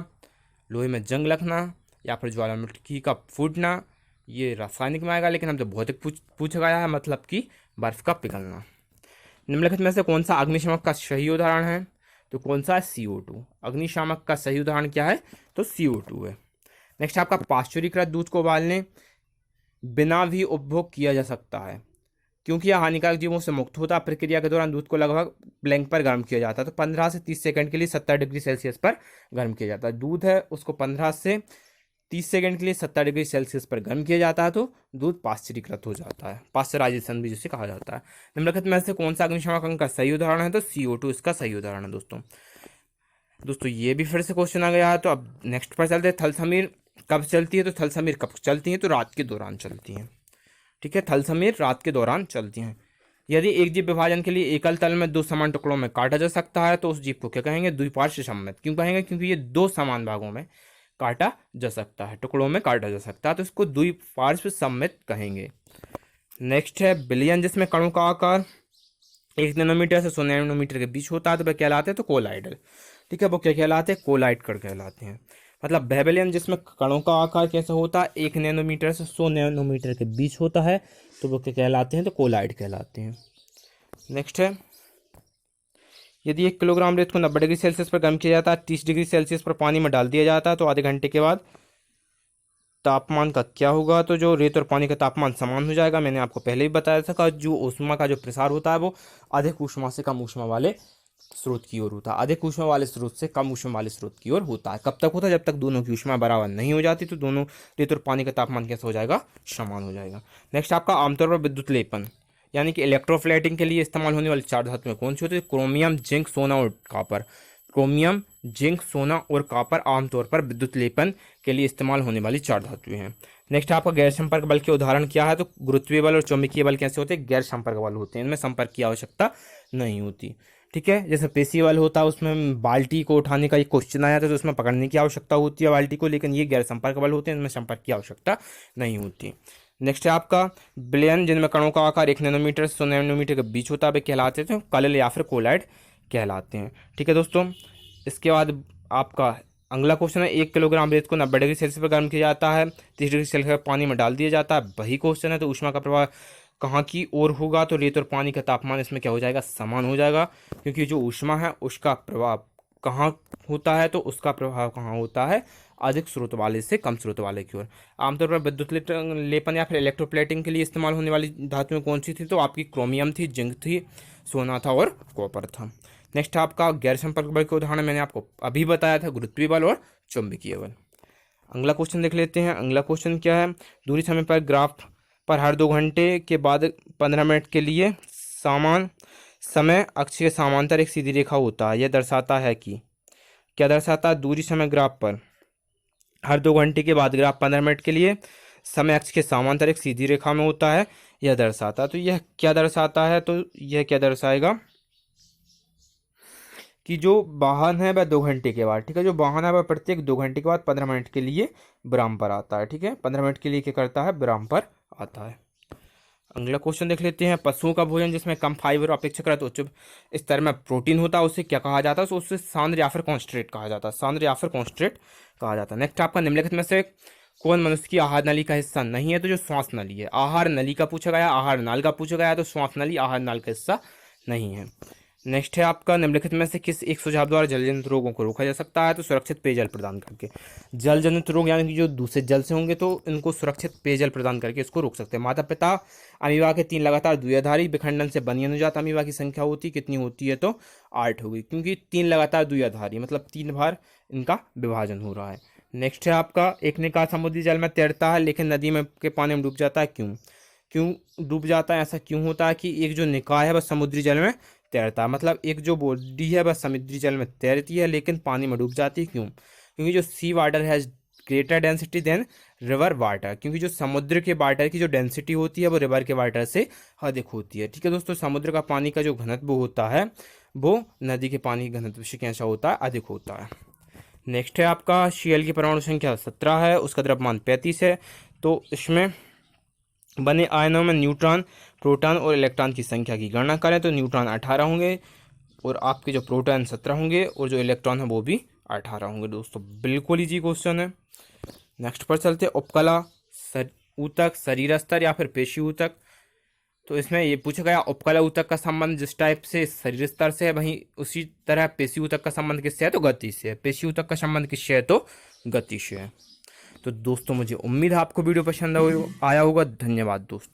लोहे में जंग लगना, या फिर ज्वालामुखी का फूटना, ये रासायनिक में आएगा, लेकिन हम तो भौतिक पूछा गया है, मतलब कि बर्फ का पिघलना। निम्नलिखित में से कौन सा अग्निशामक का सही उदाहरण है, तो कौन सा है, CO2। अग्निशामक का सही उदाहरण क्या है, तो CO2 है। नेक्स्ट आपका पाश्चुरीकृत दूध को उबालने बिना भी उपभोग किया जा सकता है, क्योंकि यह हानिकारक जीवों से मुक्त होता है। प्रक्रिया के दौरान दूध को लगभग ब्लैंक पर गर्म किया जाता है, तो 15 से 30 सेकंड के लिए 70 डिग्री सेल्सियस पर गर्म किया जाता है। दूध है उसको 15 से 30 सेकंड के लिए 70 डिग्री सेल्सियस पर गर्म किया जाता है, तो दूध पाश्चुरीकृत हो जाता है, पाश्चराइजेशन भी जिसे कहा जाता है। निम्नलिखित में से कौन सा अग्निशामक अंग का सही उदाहरण है, तो CO2 इसका सही उदाहरण है। दोस्तों ये भी फिर से क्वेश्चन आ गया है। तो अब नेक्स्ट पर चलते हैं, थलसमीर कब चलती है, तो थलसमीर कब चलती है, तो रात के दौरान चलती हैं, ठीक है। थलसमीर रात के दौरान चलती हैं। यदि एक जीव विभाजन के लिए एकल तल में 2 समान टुकड़ों में काटा जा सकता है, तो उस जीव को क्या कहेंगे, द्विपार्श्व सममित। क्यों कहेंगे, क्योंकि ये 2 समान भागों में काटा जा सकता है, टुकड़ों में काटा जा सकता है, तो इसको द्विपार्श्व सममित कहेंगे। नेक्स्ट है बिलियन, जिसमें कणों का आकार 1 नैनोमीटर से 100 नैनोमीटर के बीच होता है, तो वह कहलाते हैं तो कोलाइडल, ठीक है। वो क्या कहलाते हैं, कोलाइड कण कहलाते हैं। मतलब बेबेलियन, जिसमें कणों का आकार कैसा होता है, 1 नैनोमीटर से 100 नैनोमीटर के बीच होता है, तो वो क्या कहलाते हैं, तो कोलाइड कहलाते हैं। नेक्स्ट है, यदि 1 किलोग्राम रेत को 90 डिग्री सेल्सियस पर गर्म किया जाता है, 30 डिग्री सेल्सियस पर पानी में डाल दिया जाता है, तो आधे घंटे के बाद तापमान का क्या होगा, तो जो रेत और पानी का तापमान समान हो जाएगा। मैंने आपको पहले ही बताया था, जो ऊष्मा का जो प्रसार होता है वो अधिक ऊष्मा से कम ऊष्मा वाले स्रोत की ओर होता है, अधिक ऊष्मा वाले स्रोत से कम ऊष्मा वाले स्रोत की ओर होता है। कब तक होता है, जब तक दोनों की ऊष्मा बराबर नहीं हो जाती, तो दोनों रेत और पानी का तापमान कैसा हो जाएगा, समान हो जाएगा। नेक्स्ट आपका आमतौर पर विद्युत लेपन यानी कि इलेक्ट्रोफ्लाइटिंग के लिए इस्तेमाल होने वाली 4 धातुएं कौन सी होती है, क्रोमियम, जिंक, सोना और कॉपर। क्रोमियम, जिंक, सोना और कॉपर आमतौर पर विद्युत लेपन के लिए इस्तेमाल होने वाली 4 धातुएं हैं। नेक्स्ट आपका गैर संपर्क बल के उदाहरण क्या है, तो गुरुत्वीय बल और चुंबकीय बल कैसे होते हैं, गैर संपर्क बल होते हैं, इनमें संपर्क की आवश्यकता नहीं होती, ठीक है। जैसे पेशी बल होता है, उसमें बाल्टी को उठाने का एक क्वेश्चन आया था, तो उसमें पकड़ने की आवश्यकता होती है बाल्टी को, लेकिन ये गैर संपर्क बल होते हैं, इनमें संपर्क की आवश्यकता नहीं होती। नेक्स्ट है आपका बिलियन, जिनमें कणों का आकार 1 नैनोमीटर से 100 नैनोमीटर के बीच होता है, वे कहलाते हैं कलिल या फिर कोलाइड कहलाते हैं, ठीक है दोस्तों। इसके बाद आपका अगला क्वेश्चन है, 1 किलोग्राम रेत को 90 डिग्री सेल्सियस पर गर्म किया जाता है, 30 डिग्री सेल्सियस पर पानी में डाल दिया जाता है, वही क्वेश्चन है। तो ऊष्मा का प्रवाह कहाँ की ओर होगा, तो रेत और पानी का तापमान इसमें क्या हो जाएगा, समान हो जाएगा, क्योंकि जो ऊष्मा है उसका प्रभाव कहाँ होता है, तो उसका प्रभाव कहाँ होता है, अधिक स्रोत वाले से कम स्रोत वाले की ओर। आमतौर पर विद्युत लेपन या फिर इलेक्ट्रोप्लेटिंग के लिए इस्तेमाल होने वाली धातुएं कौन सी थी, तो आपकी क्रोमियम थी, जिंक थी, सोना था और कॉपर था। नेक्स्ट आपका गैर संपर्क बल के उदाहरण मैंने आपको अभी बताया था, गुरुत्वीय बल और चुंबकीय बल। अगला क्वेश्चन देख लेते हैं। अगला क्वेश्चन क्या है, दूरी समय पर ग्राफ पर हर 2 घंटे के बाद 15 मिनट के लिए समान समय अक्ष के समांतर एक सीधी रेखा होता है। यह दर्शाता है कि क्या दर्शाता है, दूरी समय ग्राफ पर हर 2 घंटे के बाद ग्राफ 15 मिनट के लिए समय अक्ष के समांतर एक सीधी रेखा में होता है, यह दर्शाता है। तो यह क्या दर्शाता है, तो यह क्या दर्शाएगा कि जो वाहन है वह 2 घंटे के बाद, ठीक है, जो वाहन है वह प्रत्येक 2 घंटे के बाद 15 मिनट के लिए विराम पर आता है, ठीक है, 15 मिनट के लिए क्या करता है, विराम पर आता है। अगला क्वेश्चन देख लेते हैं, पशुओं का भोजन जिसमें कम फाइबर अपेक्षाकृत उच्च स्तर में प्रोटीन होता है, उसे क्या कहा जाता है, तो उससे सांद्र या फिर कॉन्स्ट्रेट कहा जाता है, सांद्र या फिर कॉन्स्ट्रेट कहा जाता है। नेक्स्ट आपका निम्नलिखित में से कौन मनुष्य की आहार नली का हिस्सा नहीं है, तो जो श्वास नली है। आहार नली का पूछा गया, आहार नाल का पूछा गया, तो श्वास नली आहार नाल का हिस्सा नहीं है। नेक्स्ट है आपका निम्नलिखित में से किस एक सुझाव द्वारा जलजनित रोगों को रोका जा सकता है? तो सुरक्षित पेयजल प्रदान करके। जलजनित रोग यानी कि जो दूषित जल से होंगे तो इनको सुरक्षित पेयजल प्रदान करके इसको रोक सकते हैं। माता पिता अमीबा के 3 लगातार द्विआधारी विखंडन से बनी अनुजात अमीबा की संख्या होती कितनी होती है? तो 8 होगी, क्योंकि 3 लगातार द्विआधारी मतलब 3 बार इनका विभाजन हो रहा है। नेक्स्ट है आपका एक निकाय समुद्री जल में तैरता है लेकिन नदी में के पानी में डूब जाता है, क्यों? क्यों डूब जाता है? ऐसा क्यों होता है कि एक जो निकाय है वह समुद्री जल में तैरता है, मतलब एक जो बॉडी है वह समुद्री जल में तैरती है लेकिन पानी में डूब जाती है, क्यों? क्योंकि जो sea water has greater density than river water, क्योंकि जो समुद्र के वाटर की जो डेंसिटी होती है वो रिवर के वाटर से अधिक होती है। ठीक है दोस्तों, समुद्र का पानी का जो घनत्व होता है वो नदी के पानी के घनत्व से कैसा होता है? अधिक होता है। नेक्स्ट है आपका Cl की परमाणु संख्या 17 है, उसका द्रव्यमान 35 है। तो इसमें बने आयनों में न्यूट्रॉन, प्रोटॉन और इलेक्ट्रॉन की संख्या की गणना करें तो न्यूट्रॉन 18 होंगे और आपके जो प्रोटॉन 17 होंगे और जो इलेक्ट्रॉन है वो भी 18 होंगे। दोस्तों बिल्कुल इजी क्वेश्चन है। नेक्स्ट पर चलते हैं उपकला ऊतक, शरीर स्तर या फिर पेशी ऊतक। तो इसमें ये पूछा गया उपकला ऊतक का संबंध जिस टाइप से शरीर स्तर से है वहीं उसी तरह पेशी ऊतक का संबंध किससे है? तो गति से है। पेशी ऊतक का संबंध किससे है? तो गति से है। तो दोस्तों मुझे उम्मीद है आपको वीडियो पसंद आया होगा। धन्यवाद दोस्तों।